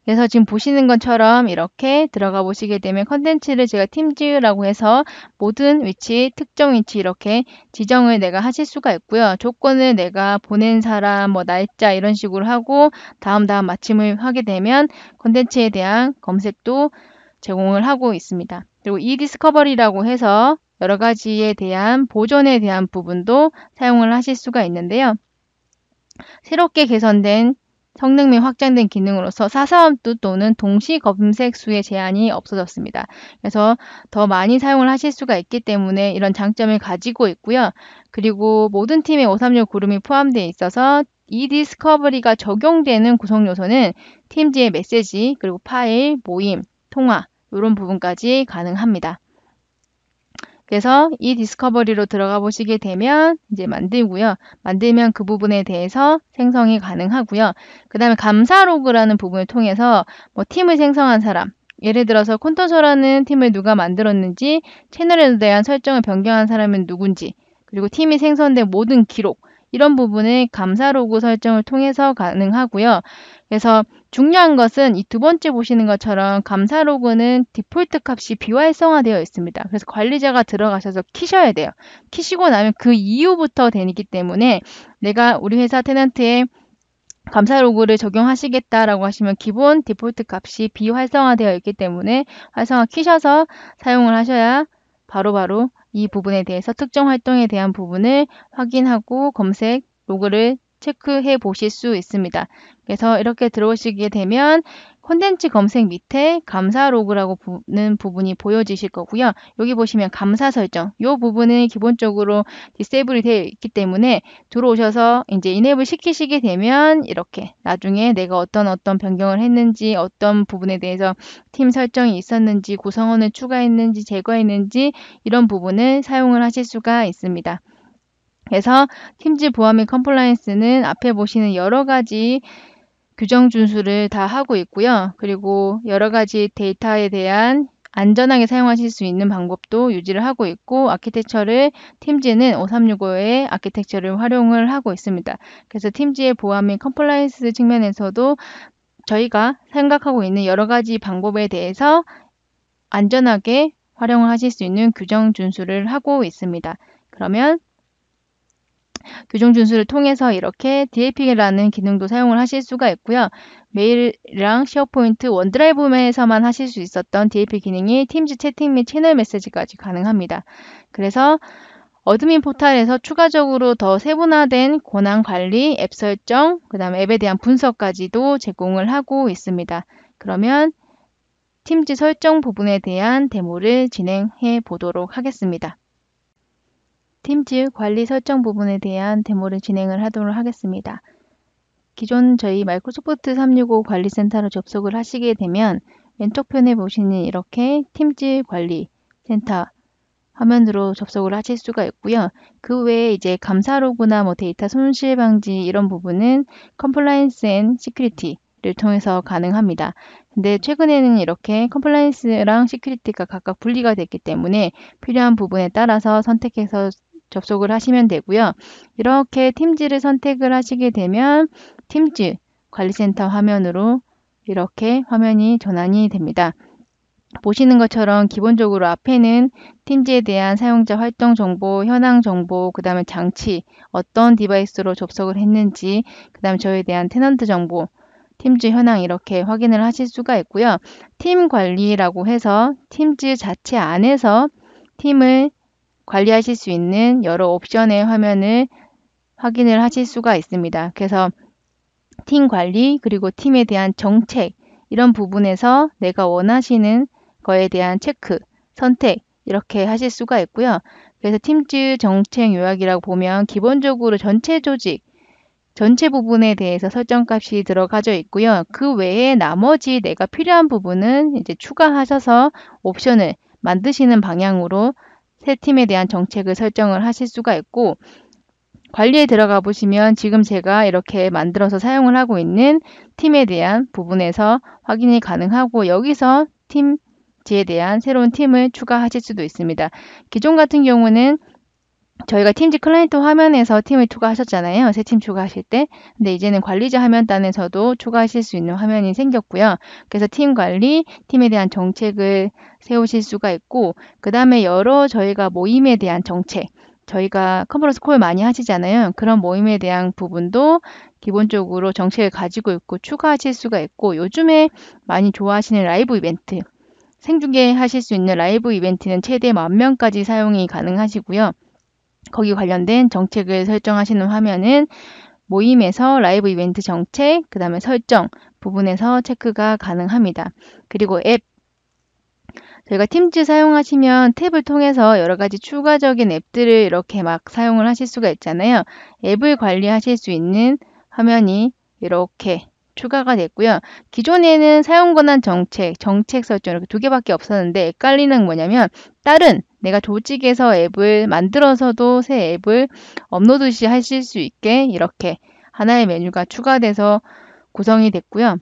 그래서 지금 보시는 것처럼 이렇게 들어가 보시게 되면 컨텐츠를 제가 팀즈라고 해서 모든 위치, 특정 위치 이렇게 지정을 내가 하실 수가 있고요. 조건을 내가 보낸 사람, 뭐 날짜 이런 식으로 하고 다음 마침을 하게 되면 컨텐츠에 대한 검색도 제공을 하고 있습니다. 그리고 e디스커버리라고 해서 여러 가지에 대한 보존에 대한 부분도 사용을 하실 수가 있는데요. 새롭게 개선된 성능 및 확장된 기능으로서 사사함수 또는 동시 검색 수의 제한이 없어졌습니다. 그래서 더 많이 사용을 하실 수가 있기 때문에 이런 장점을 가지고 있고요. 그리고 모든 팀에 536 그룹이 포함되어 있어서 e디스커버리가 적용되는 구성 요소는 팀즈의 메시지, 그리고 파일, 모임, 통화 이런 부분까지 가능합니다. 그래서 이 디스커버리로 들어가 보시게 되면 이제 만들고요. 만들면 그 부분에 대해서 생성이 가능하고요. 그 다음에 감사 로그라는 부분을 통해서 뭐 팀을 생성한 사람, 예를 들어서 콘터서라는 팀을 누가 만들었는지, 채널에 대한 설정을 변경한 사람은 누군지, 그리고 팀이 생성된 모든 기록, 이런 부분을 감사 로그 설정을 통해서 가능하고요. 그래서 중요한 것은 이 두 번째 보시는 것처럼 감사 로그는 디폴트 값이 비활성화되어 있습니다. 그래서 관리자가 들어가셔서 키셔야 돼요. 키시고 나면 그 이후부터 되기 때문에 내가 우리 회사 테넌트에 감사 로그를 적용하시겠다라고 하시면 기본 디폴트 값이 비활성화되어 있기 때문에 활성화 키셔서 사용을 하셔야 바로바로 이 부분에 대해서 특정 활동에 대한 부분을 확인하고 검색 로그를 체크해 보실 수 있습니다. 그래서 이렇게 들어오시게 되면 콘텐츠 검색 밑에 감사 로그라고 부는 부분이 보여지실 거고요. 여기 보시면 감사 설정, 이 부분은 기본적으로 디세이블이 되어 있기 때문에 들어오셔서 이제 이네이블 시키시게 되면 이렇게 나중에 내가 어떤 변경을 했는지, 어떤 부분에 대해서 팀 설정이 있었는지, 구성원을 추가했는지, 제거했는지 이런 부분을 사용을 하실 수가 있습니다. 그래서 팀즈 보안 및 컴플라이언스는 앞에 보시는 여러 가지 규정 준수를 다 하고 있고요. 그리고 여러 가지 데이터에 대한 안전하게 사용하실 수 있는 방법도 유지를 하고 있고, 아키텍처를 팀즈는 5365의 아키텍처를 활용을 하고 있습니다. 그래서 팀즈의 보안 및 컴플라이언스 측면에서도 저희가 생각하고 있는 여러 가지 방법에 대해서 안전하게 활용을 하실 수 있는 규정 준수를 하고 있습니다. 그러면 규정 준수를 통해서 이렇게 DLP라는 기능도 사용을 하실 수가 있고요. 메일이랑 쉐어포인트, 원드라이브에서만 하실 수 있었던 DLP 기능이 팀즈 채팅 및 채널 메시지까지 가능합니다. 그래서 어드민 포탈에서 추가적으로 더 세분화된 권한 관리, 앱 설정, 그 다음에 앱에 대한 분석까지도 제공을 하고 있습니다. 그러면 팀즈 설정 부분에 대한 데모를 진행해 보도록 하겠습니다. 팀즈 관리 설정 부분에 대한 데모를 진행을 하도록 하겠습니다. 기존 저희 마이크로소프트 365 관리센터로 접속을 하시게 되면 왼쪽 편에 보시는 이렇게 팀즈 관리 센터 화면으로 접속을 하실 수가 있고요. 그 외에 이제 감사 로그나 뭐 데이터 손실 방지 이런 부분은 컴플라이언스 앤 시큐리티를 통해서 가능합니다. 근데 최근에는 이렇게 컴플라이언스랑 시큐리티가 각각 분리가 됐기 때문에 필요한 부분에 따라서 선택해서 접속을 하시면 되고요. 이렇게 팀즈를 선택을 하시게 되면 팀즈 관리센터 화면으로 이렇게 화면이 전환이 됩니다. 보시는 것처럼 기본적으로 앞에는 팀즈에 대한 사용자 활동 정보, 현황 정보, 그 다음에 장치, 어떤 디바이스로 접속을 했는지, 그 다음에 저에 대한 테넌트 정보, 팀즈 현황 이렇게 확인을 하실 수가 있고요. 팀 관리라고 해서 팀즈 자체 안에서 팀을 관리하실 수 있는 여러 옵션의 화면을 확인을 하실 수가 있습니다. 그래서 팀 관리, 그리고 팀에 대한 정책, 이런 부분에서 내가 원하시는 거에 대한 체크, 선택 이렇게 하실 수가 있고요. 그래서 팀즈 정책 요약이라고 보면 기본적으로 전체 조직, 전체 부분에 대해서 설정값이 들어가져 있고요. 그 외에 나머지 내가 필요한 부분은 이제 추가하셔서 옵션을 만드시는 방향으로 새 팀에 대한 정책을 설정을 하실 수가 있고, 관리에 들어가 보시면 지금 제가 이렇게 만들어서 사용을 하고 있는 팀에 대한 부분에서 확인이 가능하고, 여기서 팀즈에 대한 새로운 팀을 추가하실 수도 있습니다. 기존 같은 경우는 저희가 팀즈 클라이언트 화면에서 팀을 추가하셨잖아요. 새 팀 추가하실 때. 근데 이제는 관리자 화면단에서도 추가하실 수 있는 화면이 생겼고요. 그래서 팀 관리, 팀에 대한 정책을 세우실 수가 있고, 그 다음에 여러 저희가 모임에 대한 정책, 저희가 컨퍼런스 콜 많이 하시잖아요. 그런 모임에 대한 부분도 기본적으로 정책을 가지고 있고 추가하실 수가 있고, 요즘에 많이 좋아하시는 라이브 이벤트, 생중계하실 수 있는 라이브 이벤트는 최대 10,000명까지 사용이 가능하시고요. 거기 관련된 정책을 설정하시는 화면은 모임에서 라이브 이벤트 정책, 그 다음에 설정 부분에서 체크가 가능합니다. 그리고 앱, 저희가 팀즈 사용하시면 탭을 통해서 여러 가지 추가적인 앱들을 이렇게 막 사용을 하실 수가 있잖아요. 앱을 관리하실 수 있는 화면이 이렇게 추가가 됐고요. 기존에는 사용 권한 정책 설정 이렇게 두 개밖에 없었는데 헷갈리는 뭐냐면 다른 내가 조직에서 앱을 만들어서도 새 앱을 업로드 시 하실 수 있게 이렇게 하나의 메뉴가 추가돼서 구성이 됐고요.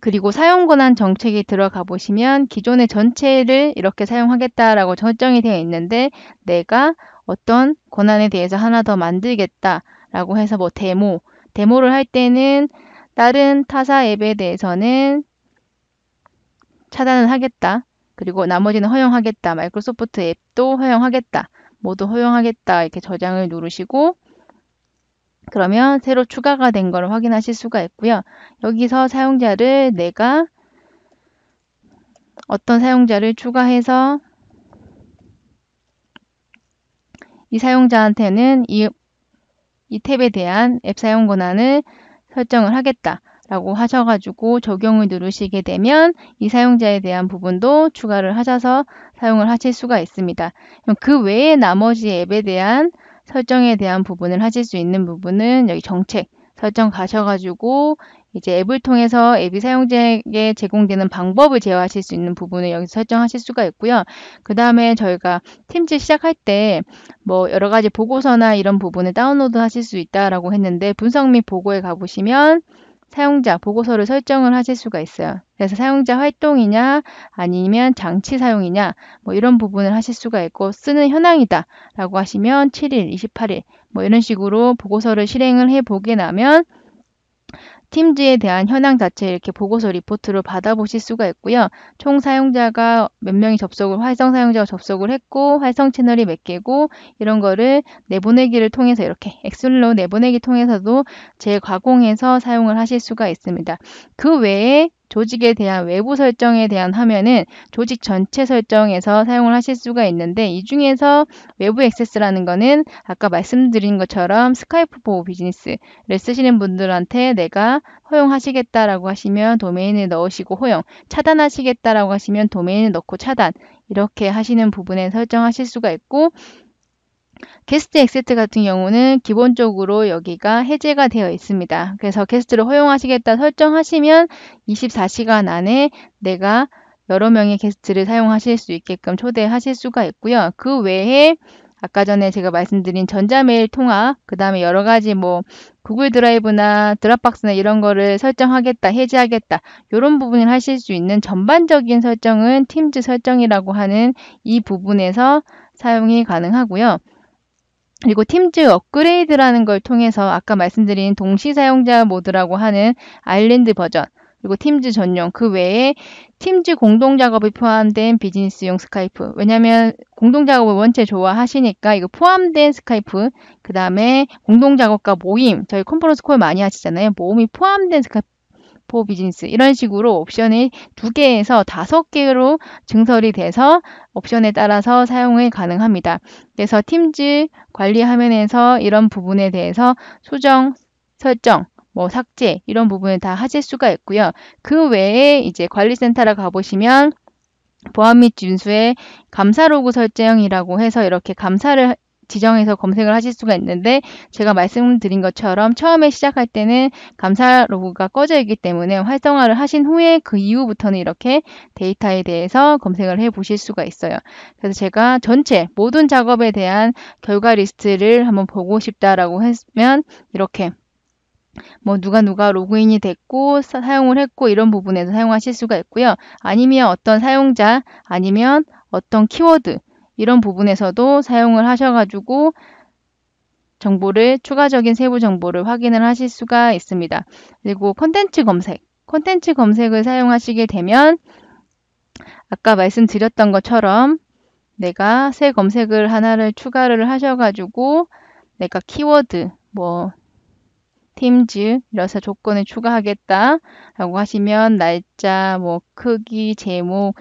그리고 사용 권한 정책에 들어가 보시면 기존의 전체를 이렇게 사용하겠다라고 설정이 되어 있는데 내가 어떤 권한에 대해서 하나 더 만들겠다라고 해서 뭐 데모를 할 때는 다른 타사 앱에 대해서는 차단을 하겠다. 그리고 나머지는 허용하겠다. 마이크로소프트 앱도 허용하겠다. 모두 허용하겠다. 이렇게 저장을 누르시고 그러면 새로 추가가 된 걸 확인하실 수가 있고요. 여기서 사용자를 내가 어떤 사용자를 추가해서 이 사용자한테는 이 탭에 대한 앱 사용 권한을 설정을 하겠다라고 하셔가지고 적용을 누르시게 되면 이 사용자에 대한 부분도 추가를 하셔서 사용을 하실 수가 있습니다. 그 외에 나머지 앱에 대한 설정에 대한 부분을 하실 수 있는 부분은 여기 정책 설정 가셔가지고 이제 앱을 통해서 앱이 사용자에게 제공되는 방법을 제어하실 수 있는 부분을 여기서 설정하실 수가 있고요. 그 다음에 저희가 팀즈 시작할 때 뭐 여러 가지 보고서나 이런 부분을 다운로드 하실 수 있다라고 했는데 분석 및 보고에 가보시면 사용자 보고서를 설정을 하실 수가 있어요. 그래서 사용자 활동이냐 아니면 장치 사용이냐 뭐 이런 부분을 하실 수가 있고 쓰는 현황이다 라고 하시면 7일, 28일 뭐 이런 식으로 보고서를 실행을 해보게 나면 팀즈에 대한 현황 자체 이렇게 보고서 리포트로 받아보실 수가 있고요. 총 사용자가 몇 명이 활성 사용자가 접속을 했고 활성 채널이 몇 개고 이런 거를 내보내기를 통해서 이렇게 엑셀로 내보내기 통해서도 재가공해서 사용을 하실 수가 있습니다. 그 외에 조직에 대한 외부 설정에 대한 화면은 조직 전체 설정에서 사용을 하실 수가 있는데 이 중에서 외부 액세스라는 거는 아까 말씀드린 것처럼 스카이프 포 비즈니스를 쓰시는 분들한테 내가 허용하시겠다라고 하시면 도메인을 넣으시고 허용, 차단하시겠다라고 하시면 도메인을 넣고 차단 이렇게 하시는 부분에 설정하실 수가 있고 게스트 액세스 같은 경우는 기본적으로 여기가 해제가 되어 있습니다. 그래서 게스트를 허용하시겠다 설정하시면 24시간 안에 내가 여러 명의 게스트를 사용하실 수 있게끔 초대하실 수가 있고요. 그 외에 아까 전에 제가 말씀드린 전자메일 통화, 그 다음에 여러 가지 뭐 구글 드라이브나 드랍박스나 이런 거를 설정하겠다, 해제하겠다 이런 부분을 하실 수 있는 전반적인 설정은 팀즈 설정이라고 하는 이 부분에서 사용이 가능하고요. 그리고 팀즈 업그레이드라는 걸 통해서 아까 말씀드린 동시 사용자 모드라고 하는 아일랜드 버전 그리고 팀즈 전용 그 외에 팀즈 공동 작업이 포함된 비즈니스용 스카이프 왜냐하면 공동 작업을 원체 좋아하시니까 이거 포함된 스카이프 그 다음에 공동 작업과 모임 저희 컨퍼런스 콜 많이 하시잖아요. 모임이 포함된 스카이프 포 비즈니스 이런 식으로 옵션이 2개에서 5개로 증설이 돼서 옵션에 따라서 사용이 가능합니다. 그래서 팀즈 관리 화면에서 이런 부분에 대해서 수정, 설정, 뭐 삭제 이런 부분을 다 하실 수가 있고요. 그 외에 이제 관리센터로 가보시면 보안 및 준수의 감사 로그 설정이라고 해서 이렇게 감사를 지정해서 검색을 하실 수가 있는데 제가 말씀드린 것처럼 처음에 시작할 때는 감사 로그가 꺼져 있기 때문에 활성화를 하신 후에 그 이후부터는 이렇게 데이터에 대해서 검색을 해 보실 수가 있어요. 그래서 제가 전체 모든 작업에 대한 결과 리스트를 한번 보고 싶다라고 하면 이렇게 뭐 누가 로그인이 됐고 사용을 했고 이런 부분에서 사용하실 수가 있고요. 아니면 어떤 사용자 아니면 어떤 키워드 이런 부분에서도 사용을 하셔가지고 정보를 추가적인 세부 정보를 확인을 하실 수가 있습니다. 그리고 콘텐츠 검색을 사용하시게 되면 아까 말씀드렸던 것처럼 내가 새 검색을 하나를 추가를 하셔가지고 내가 키워드 뭐 팀즈 이래서 조건을 추가하겠다라고 하시면 날짜 뭐 크기 제목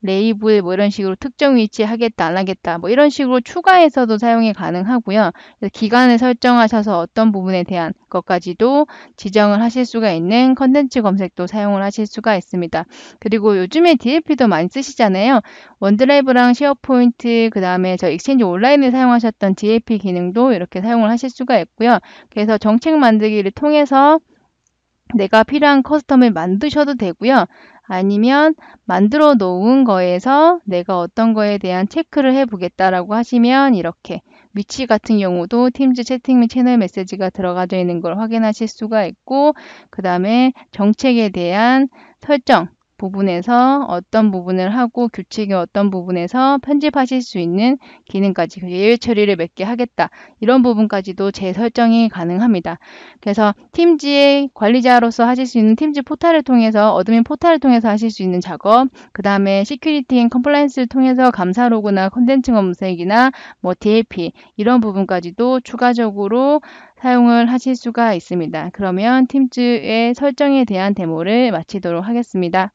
레이블 뭐 이런 식으로 특정 위치 하겠다 안 하겠다 뭐 이런 식으로 추가해서도 사용이 가능하고요. 그래서 기간을 설정하셔서 어떤 부분에 대한 것까지도 지정을 하실 수가 있는 컨텐츠 검색도 사용을 하실 수가 있습니다. 그리고 요즘에 DLP도 많이 쓰시잖아요. 원드라이브랑 쉐어포인트 그 다음에 저 익스체인지 온라인을 사용하셨던 DLP 기능도 이렇게 사용을 하실 수가 있고요. 그래서 정책 만들기를 통해서 내가 필요한 커스텀을 만드셔도 되고요. 아니면 만들어 놓은 거에서 내가 어떤 거에 대한 체크를 해보겠다라고 하시면 이렇게 위치 같은 경우도 팀즈 채팅 및 채널 메시지가 들어가져 있는 걸 확인하실 수가 있고, 그 다음에 정책에 대한 설정 부분에서 어떤 부분을 하고 규칙의 어떤 부분에서 편집하실 수 있는 기능까지, 예외 처리를 몇 개 하겠다, 이런 부분까지도 재설정이 가능합니다. 그래서 팀즈의 관리자로서 하실 수 있는 팀즈 포탈을 통해서, 어드민 포탈을 통해서 하실 수 있는 작업, 그 다음에 시큐리티 앤 컴플라이언스를 통해서 감사 로그나 콘텐츠 검색이나 뭐 DLP 이런 부분까지도 추가적으로 사용을 하실 수가 있습니다. 그러면 팀즈의 설정에 대한 데모를 마치도록 하겠습니다.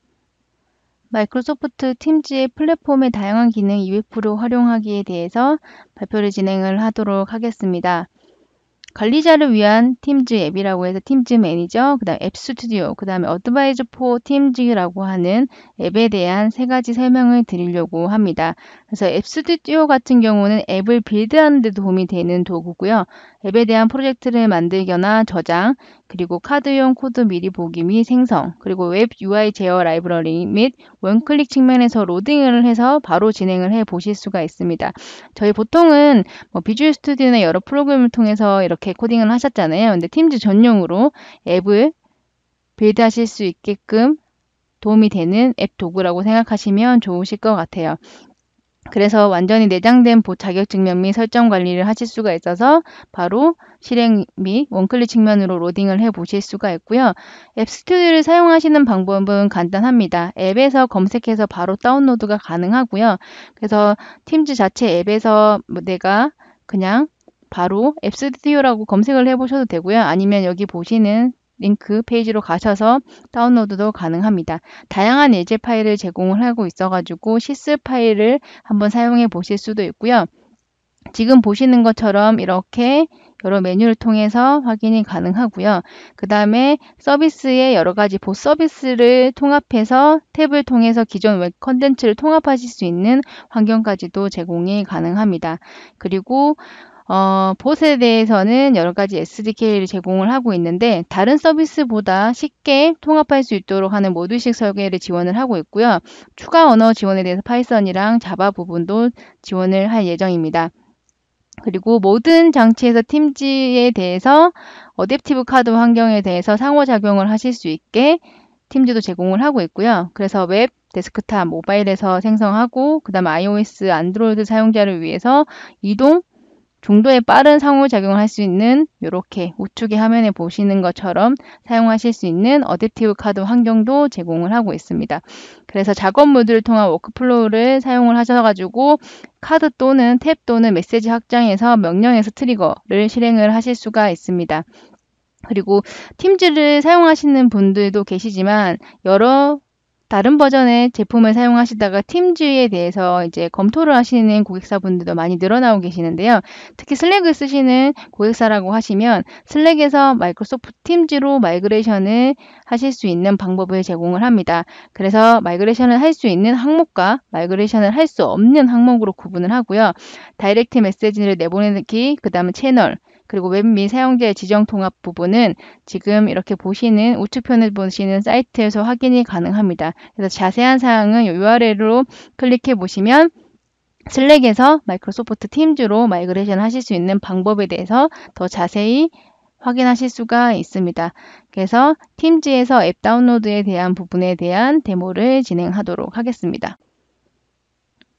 마이크로소프트 팀즈의 플랫폼의 다양한 기능 200% 활용하기에 대해서 발표를 진행을 하도록 하겠습니다. 관리자를 위한 팀즈 앱이라고 해서 팀즈 매니저, 그 다음 앱 스튜디오, 그 다음에 어드바이저 포 팀즈라고 하는 앱에 대한 세 가지 설명을 드리려고 합니다. 그래서 앱 스튜디오 같은 경우는 앱을 빌드하는 데 도움이 되는 도구고요. 앱에 대한 프로젝트를 만들거나 저장, 그리고 카드용 코드 미리 보기 및 생성, 그리고 웹 UI 제어 라이브러리 및 원클릭 측면에서 로딩을 해서 바로 진행을 해 보실 수가 있습니다. 저희 보통은 비주얼 스튜디오나 여러 프로그램을 통해서 이렇게 코딩을 하셨잖아요. 근데 팀즈 전용으로 앱을 빌드하실 수 있게끔 도움이 되는 앱 도구라고 생각하시면 좋으실 것 같아요. 그래서 완전히 내장된 자격증명 및 설정 관리를 하실 수가 있어서 바로 실행 및 원클릭 측면으로 로딩을 해 보실 수가 있고요. 앱 스튜디오를 사용하시는 방법은 간단합니다. 앱에서 검색해서 바로 다운로드가 가능하고요. 그래서 팀즈 자체 앱에서 내가 그냥 바로 앱 스튜디오라고 검색을 해 보셔도 되고요. 아니면 여기 보시는 링크 페이지로 가셔서 다운로드도 가능합니다. 다양한 예제 파일을 제공을 하고 있어가지고 시스 파일을 한번 사용해 보실 수도 있고요. 지금 보시는 것처럼 이렇게 여러 메뉴를 통해서 확인이 가능하고요. 그 다음에 서비스의 여러 가지 보 서비스를 통합해서 탭을 통해서 기존 웹 컨텐츠를 통합하실 수 있는 환경까지도 제공이 가능합니다. 그리고 봇에 대해서는 여러 가지 SDK를 제공을 하고 있는데 다른 서비스보다 쉽게 통합할 수 있도록 하는 모듈식 설계를 지원을 하고 있고요. 추가 언어 지원에 대해서 파이썬이랑 자바 부분도 지원을 할 예정입니다. 그리고 모든 장치에서 팀즈에 대해서 어댑티브 카드 환경에 대해서 상호작용을 하실 수 있게 팀즈도 제공을 하고 있고요. 그래서 웹, 데스크탑, 모바일에서 생성하고 그 다음 iOS, 안드로이드 사용자를 위해서 이동, 중도에 빠른 상호작용을 할 수 있는 이렇게 우측의 화면에 보시는 것처럼 사용하실 수 있는 어댑티브 카드 환경도 제공을 하고 있습니다. 그래서 작업 모드를 통한 워크플로우를 사용을 하셔가지고 카드 또는 탭 또는 메시지 확장에서 명령에서 트리거를 실행을 하실 수가 있습니다. 그리고 팀즈를 사용하시는 분들도 계시지만 여러 다른 버전의 제품을 사용하시다가 팀즈에 대해서 이제 검토를 하시는 고객사분들도 많이 늘어나고 계시는데요. 특히 슬랙을 쓰시는 고객사라고 하시면 슬랙에서 마이크로소프트 팀즈로 마이그레이션을 하실 수 있는 방법을 제공을 합니다. 그래서 마이그레이션을 할 수 있는 항목과 마이그레이션을 할 수 없는 항목으로 구분을 하고요. 다이렉트 메시지를 내보내기, 그 다음에 채널, 그리고 웹 및 사용자의 지정 통합 부분은 지금 이렇게 보시는 우측편을 보시는 사이트에서 확인이 가능합니다. 그래서 자세한 사항은 URL로 클릭해 보시면 슬랙에서 마이크로소프트 팀즈로 마이그레이션 하실 수 있는 방법에 대해서 더 자세히 확인하실 수가 있습니다. 그래서 팀즈에서 앱 다운로드에 대한 부분에 대한 데모를 진행하도록 하겠습니다.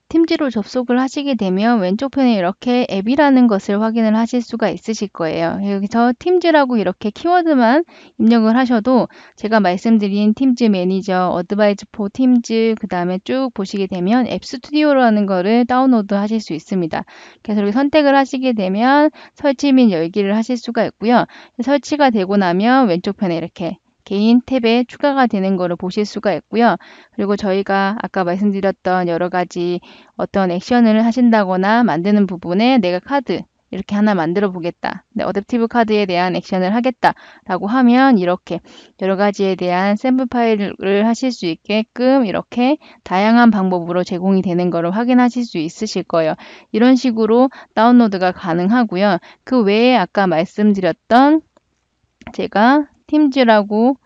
팀즈로 접속을 하시게 되면 왼쪽 편에 이렇게 앱이라는 것을 확인을 하실 수가 있으실 거예요. 여기서 팀즈라고 이렇게 키워드만 입력을 하셔도 제가 말씀드린 팀즈 매니저, 어드바이즈 포 팀즈, 그 다음에 쭉 보시게 되면 앱 스튜디오라는 거를 다운로드 하실 수 있습니다. 그래서 이렇게 선택을 하시게 되면 설치 및 열기를 하실 수가 있고요. 설치가 되고 나면 왼쪽 편에 이렇게 개인 탭에 추가가 되는 것을 보실 수가 있고요. 그리고 저희가 아까 말씀드렸던 여러 가지 어떤 액션을 하신다거나 만드는 부분에 내가 카드 이렇게 하나 만들어 보겠다. 어댑티브 카드에 대한 액션을 하겠다라고 하면 이렇게 여러 가지에 대한 샘플 파일을 하실 수 있게끔 이렇게 다양한 방법으로 제공이 되는 것을 확인하실 수 있으실 거예요. 이런 식으로 다운로드가 가능하고요. 그 외에 아까 말씀드렸던 제가 팀즈라고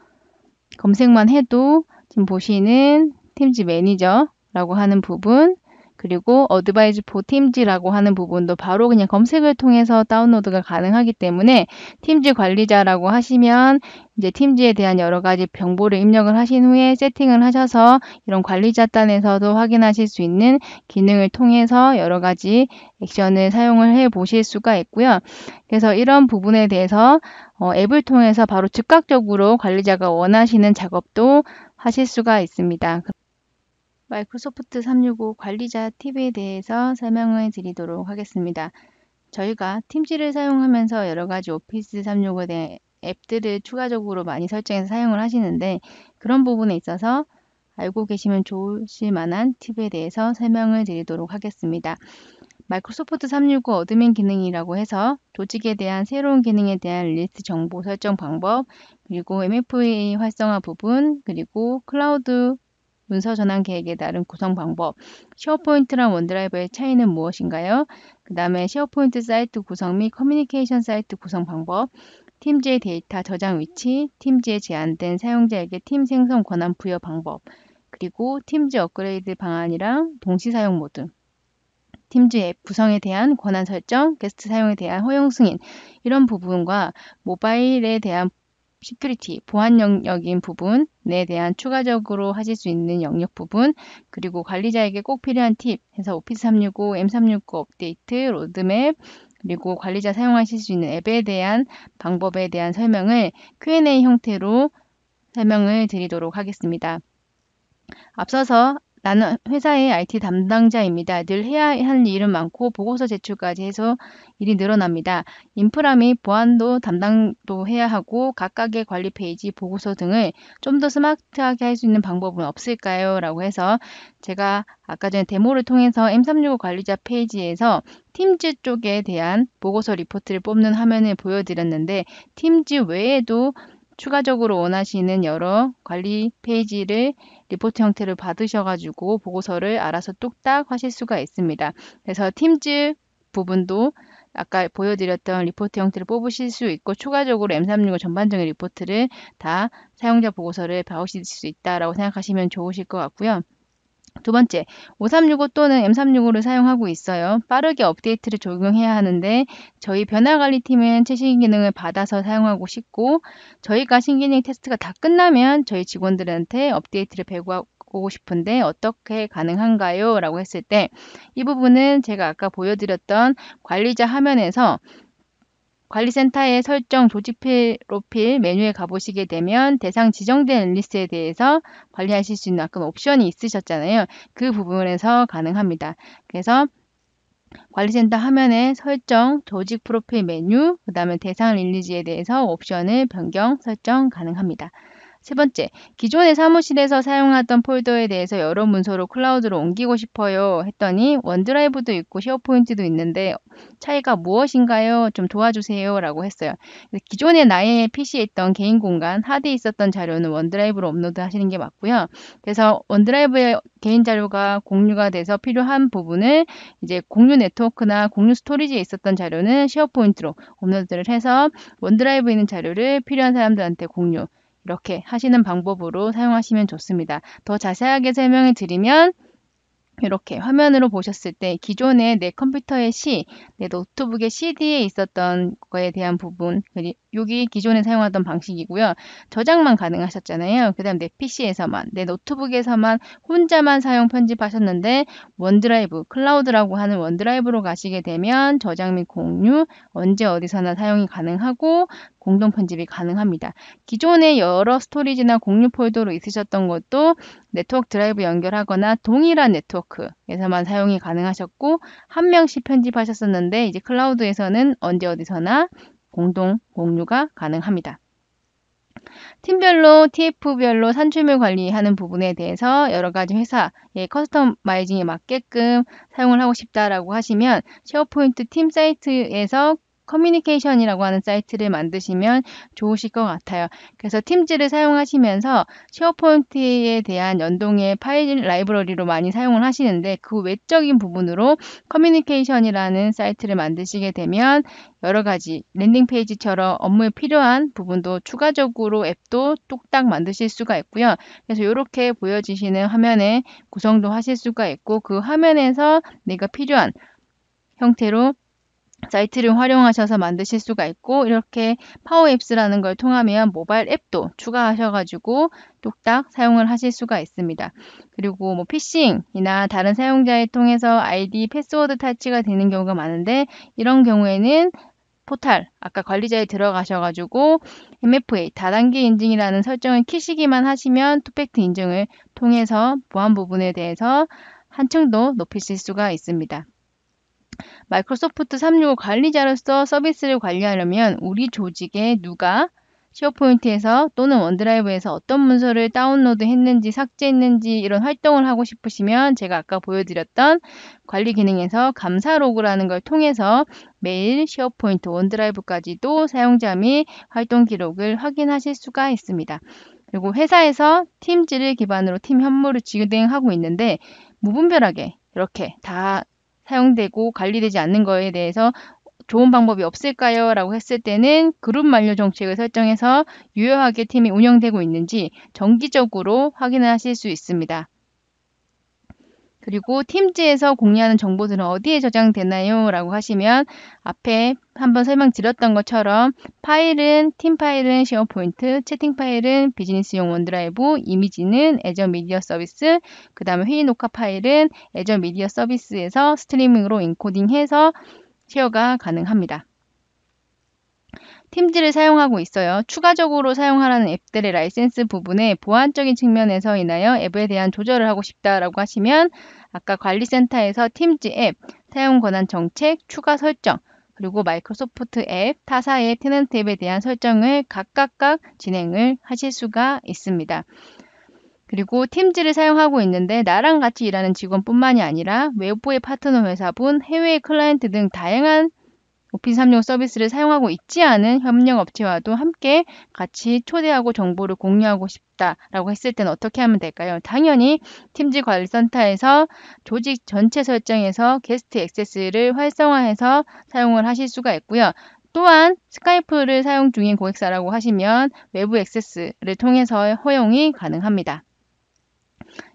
검색만 해도 지금 보시는 팀즈 매니저라고 하는 부분, 그리고 어드바이즈 포 팀즈라고 하는 부분도 바로 그냥 검색을 통해서 다운로드가 가능하기 때문에 팀즈 관리자라고 하시면 이제 팀즈에 대한 여러 가지 정보를 입력을 하신 후에 세팅을 하셔서 이런 관리자 단에서도 확인하실 수 있는 기능을 통해서 여러 가지 액션을 사용을 해 보실 수가 있고요. 그래서 이런 부분에 대해서 앱을 통해서 바로 즉각적으로 관리자가 원하시는 작업도 하실 수가 있습니다. 마이크로소프트 365 관리자 팁에 대해서 설명을 드리도록 하겠습니다. 저희가 팀즈를 사용하면서 여러 가지 오피스 365에 대한 앱들을 추가적으로 많이 설정해서 사용을 하시는데, 그런 부분에 있어서 알고 계시면 좋으실 만한 팁에 대해서 설명을 드리도록 하겠습니다. 마이크로소프트 365 어드민 기능이라고 해서 조직에 대한 새로운 기능에 대한 리스트 정보 설정 방법, 그리고 MFA 활성화 부분, 그리고 클라우드 문서 전환 계획에 따른 구성 방법, 쉐어포인트랑 원드라이브의 차이는 무엇인가요? 그 다음에 쉐어포인트 사이트 구성 및 커뮤니케이션 사이트 구성 방법, 팀즈의 데이터 저장 위치, 팀즈에 제한된 사용자에게 팀 생성 권한 부여 방법, 그리고 팀즈 업그레이드 방안이랑 동시 사용 모드, 팀즈 앱 구성에 대한 권한 설정, 게스트 사용에 대한 허용 승인, 이런 부분과 모바일에 대한 시큐리티, 보안 영역인 부분에 대한 추가적으로 하실 수 있는 영역 부분, 그리고 관리자에게 꼭 필요한 팁 해서 오피스 365, M365 업데이트, 로드맵, 그리고 관리자 사용하실 수 있는 앱에 대한 방법에 대한 설명을 Q&A 형태로 설명을 드리도록 하겠습니다. 앞서서 나는 회사의 IT 담당자입니다. 늘 해야 할 일은 많고 보고서 제출까지 해서 일이 늘어납니다. 인프라 및 보안도 담당도 해야 하고 각각의 관리 페이지, 보고서 등을 좀 더 스마트하게 할 수 있는 방법은 없을까요? 라고 해서 제가 아까 전에 데모를 통해서 M365 관리자 페이지에서 팀즈 쪽에 대한 보고서 리포트를 뽑는 화면을 보여드렸는데, 팀즈 외에도 추가적으로 원하시는 여러 관리 페이지를 리포트 형태를 받으셔가지고 보고서를 알아서 뚝딱 하실 수가 있습니다. 그래서 팀즈 부분도 아까 보여드렸던 리포트 형태를 뽑으실 수 있고, 추가적으로 M365 전반적인 리포트를 다 사용자 보고서를 봐오실 수 있다라고 생각하시면 좋으실 것 같고요. 두 번째, 5365 또는 M365를 사용하고 있어요. 빠르게 업데이트를 적용해야 하는데 저희 변화관리팀은 최신 기능을 받아서 사용하고 싶고, 저희가 신기능 테스트가 다 끝나면 저희 직원들한테 업데이트를 배우고 싶은데 어떻게 가능한가요? 라고 했을 때, 이 부분은 제가 아까 보여드렸던 관리자 화면에서 관리센터의 설정 조직 프로필 메뉴에 가보시게 되면 대상 지정된 앨리스에 대해서 관리하실 수 있는 어떤 옵션이 있으셨잖아요. 그 부분에서 가능합니다. 그래서 관리센터 화면에 설정, 조직 프로필 메뉴, 그 다음에 대상 릴리즈에 대해서 옵션을 변경, 설정 가능합니다. 세 번째, 기존의 사무실에서 사용하던 폴더에 대해서 여러 문서로 클라우드로 옮기고 싶어요 했더니 원드라이브도 있고 쉐어포인트도 있는데 차이가 무엇인가요? 좀 도와주세요 라고 했어요. 기존에 나의 PC에 있던 개인 공간, 하드에 있었던 자료는 원드라이브로 업로드 하시는 게 맞고요. 그래서 원드라이브에 개인 자료가 공유가 돼서 필요한 부분을 이제 공유 네트워크나 공유 스토리지에 있었던 자료는 쉐어포인트로 업로드를 해서 원드라이브에 있는 자료를 필요한 사람들한테 공유, 이렇게 하시는 방법으로 사용하시면 좋습니다. 더 자세하게 설명을 드리면, 이렇게 화면으로 보셨을 때 기존에 내 컴퓨터의 C, 내 노트북의 CD에 있었던 거에 대한 부분, 여기 기존에 사용하던 방식이고요. 저장만 가능하셨잖아요. 그 다음 내 PC에서만, 내 노트북에서만 혼자만 사용 편집하셨는데 원드라이브, 클라우드라고 하는 원드라이브로 가시게 되면 저장 및 공유, 언제 어디서나 사용이 가능하고 공동 편집이 가능합니다. 기존에 여러 스토리지나 공유 폴더로 있으셨던 것도 네트워크 드라이브 연결하거나 동일한 네트워크에서만 사용이 가능하셨고, 한 명씩 편집하셨었는데 이제 클라우드에서는 언제 어디서나 공동 공유가 가능합니다. 팀별로, TF별로 산출물 관리하는 부분에 대해서 여러 가지 회사의 커스터마이징에 맞게끔 사용을 하고 싶다라고 하시면 쉐어포인트 팀 사이트에서 커뮤니케이션이라고 하는 사이트를 만드시면 좋으실 것 같아요. 그래서 팀즈를 사용하시면서 쉐어포인트에 대한 연동의 파일 라이브러리로 많이 사용을 하시는데 그 외적인 부분으로 커뮤니케이션이라는 사이트를 만드시게 되면 여러 가지 랜딩 페이지처럼 업무에 필요한 부분도 추가적으로 앱도 뚝딱 만드실 수가 있고요. 그래서 이렇게 보여지시는 화면에 구성도 하실 수가 있고 그 화면에서 내가 필요한 형태로 사이트를 활용하셔서 만드실 수가 있고 이렇게 파워앱스라는 걸 통하면 모바일 앱도 추가하셔가지고 뚝딱 사용을 하실 수가 있습니다. 그리고 뭐 피싱이나 다른 사용자에 통해서 아이디, 패스워드 탈취가 되는 경우가 많은데 이런 경우에는 포탈, 아까 관리자에 들어가셔가지고 MFA, 다단계 인증이라는 설정을 키시기만 하시면 투팩트 인증을 통해서 보안 부분에 대해서 한층 더 높이실 수가 있습니다. 마이크로소프트 365 관리자로서 서비스를 관리하려면 우리 조직에 누가 쉐어포인트에서 또는 원드라이브에서 어떤 문서를 다운로드 했는지 삭제했는지 이런 활동을 하고 싶으시면 제가 아까 보여드렸던 관리 기능에서 감사 로그라는 걸 통해서 메일, 쉐어포인트, 원드라이브까지도 사용자 및 활동 기록을 확인하실 수가 있습니다. 그리고 회사에서 팀즈를 기반으로 팀 현무를 진행하고 있는데 무분별하게 이렇게 다 사용되고 관리되지 않는 거에 대해서 좋은 방법이 없을까요? 라고 했을 때는 그룹 만료 정책을 설정해서 유효하게 팀이 운영되고 있는지 정기적으로 확인을 하실 수 있습니다. 그리고 팀즈에서 공유하는 정보들은 어디에 저장되나요? 라고 하시면 앞에 한번 설명드렸던 것처럼 파일은 팀 파일은 쉐어포인트, 채팅 파일은 비즈니스용 원드라이브, 이미지는 애저 미디어 서비스, 그 다음에 회의 녹화 파일은 애저 미디어 서비스에서 스트리밍으로 인코딩해서 쉐어가 가능합니다. 팀즈를 사용하고 있어요. 추가적으로 사용하라는 앱들의 라이센스 부분에 보안적인 측면에서 인하여 앱에 대한 조절을 하고 싶다라고 하시면 아까 관리센터에서 팀즈 앱, 사용 권한 정책, 추가 설정, 그리고 마이크로소프트 앱, 타사 앱, 테넌트 앱에 대한 설정을 각각 진행을 하실 수가 있습니다. 그리고 팀즈를 사용하고 있는데 나랑 같이 일하는 직원뿐만이 아니라 외부의 파트너 회사분, 해외 클라이언트 등 다양한 오피스 365 서비스를 사용하고 있지 않은 협력업체와도 함께 같이 초대하고 정보를 공유하고 싶다라고 했을 때는 어떻게 하면 될까요? 당연히 팀즈 관리센터에서 조직 전체 설정에서 게스트 액세스를 활성화해서 사용을 하실 수가 있고요. 또한 스카이프를 사용 중인 고객사라고 하시면 외부 액세스를 통해서 허용이 가능합니다.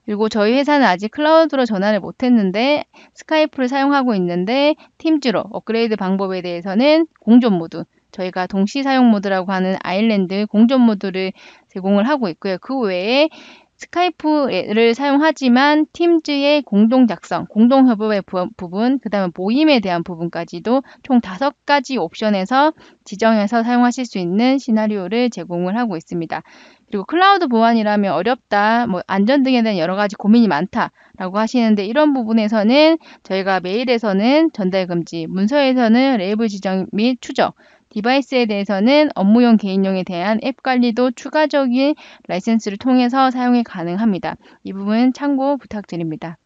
그리고 저희 회사는 아직 클라우드로 전환을 못했는데 스카이프를 사용하고 있는데 팀즈로 업그레이드 방법에 대해서는 공존 모드, 저희가 동시 사용 모드라고 하는 아일랜드 공존 모드를 제공을 하고 있고요. 그 외에 스카이프를 사용하지만 팀즈의 공동 작성, 공동 협업의 부분, 그 다음에 모임에 대한 부분까지도 총 5가지 옵션에서 지정해서 사용하실 수 있는 시나리오를 제공을 하고 있습니다. 그리고 클라우드 보안이라면 어렵다, 뭐 안전 등에 대한 여러 가지 고민이 많다라고 하시는데 이런 부분에서는 저희가 메일에서는 전달 금지, 문서에서는 레이블 지정 및 추적, 디바이스에 대해서는 업무용 개인용에 대한 앱 관리도 추가적인 라이센스를 통해서 사용이 가능합니다. 이 부분 참고 부탁드립니다.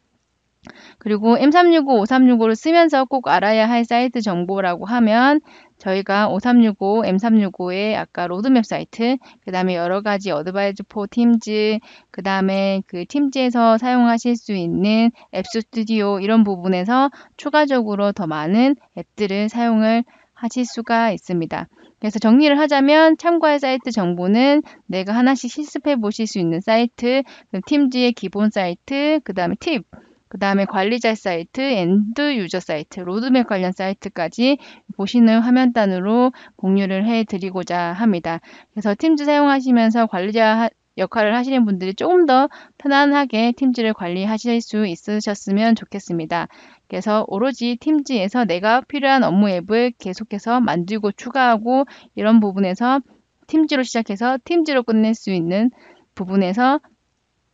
그리고 M365, 5365를 쓰면서 꼭 알아야 할 사이트 정보라고 하면 저희가 5365, M365의 아까 로드맵 사이트, 그 다음에 여러 가지 어드바이즈 포 팀즈, 그 다음에 그 팀즈에서 사용하실 수 있는 앱 스튜디오 이런 부분에서 추가적으로 더 많은 앱들을 사용을 하실 수가 있습니다. 그래서 정리를 하자면 참고할 사이트 정보는 내가 하나씩 실습해 보실 수 있는 사이트, 팀즈의 기본 사이트, 그 다음에 팁, 그 다음에 관리자 사이트, 엔드 유저 사이트, 로드맵 관련 사이트까지 보시는 화면 단으로 공유를 해드리고자 합니다. 그래서 팀즈 사용하시면서 관리자 역할을 하시는 분들이 조금 더 편안하게 팀즈를 관리하실 수 있으셨으면 좋겠습니다. 그래서 오로지 팀즈에서 내가 필요한 업무 앱을 계속해서 만들고 추가하고 이런 부분에서 팀즈로 시작해서 팀즈로 끝낼 수 있는 부분에서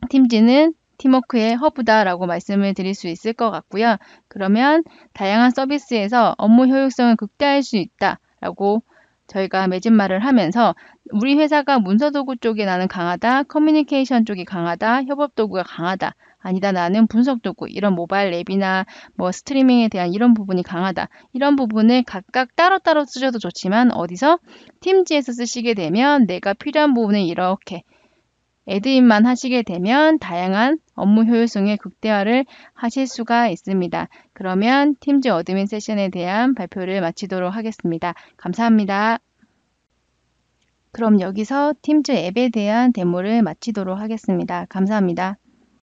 팀즈는 팀워크의 허브다라고 말씀을 드릴 수 있을 것 같고요. 그러면 다양한 서비스에서 업무 효율성을 극대화할 수 있다라고 저희가 맺은 말을 하면서 우리 회사가 문서도구 쪽에 나는 강하다, 커뮤니케이션 쪽이 강하다, 협업도구가 강하다 아니다, 나는 분석 도구, 이런 모바일 앱이나 뭐 스트리밍에 대한 이런 부분이 강하다. 이런 부분을 각각 따로따로 쓰셔도 좋지만 어디서 팀즈에서 쓰시게 되면 내가 필요한 부분을 이렇게 애드인만 하시게 되면 다양한 업무 효율성의 극대화를 하실 수가 있습니다. 그러면 팀즈 어드민 세션에 대한 발표를 마치도록 하겠습니다. 감사합니다. 그럼 여기서 팀즈 앱에 대한 데모를 마치도록 하겠습니다. 감사합니다.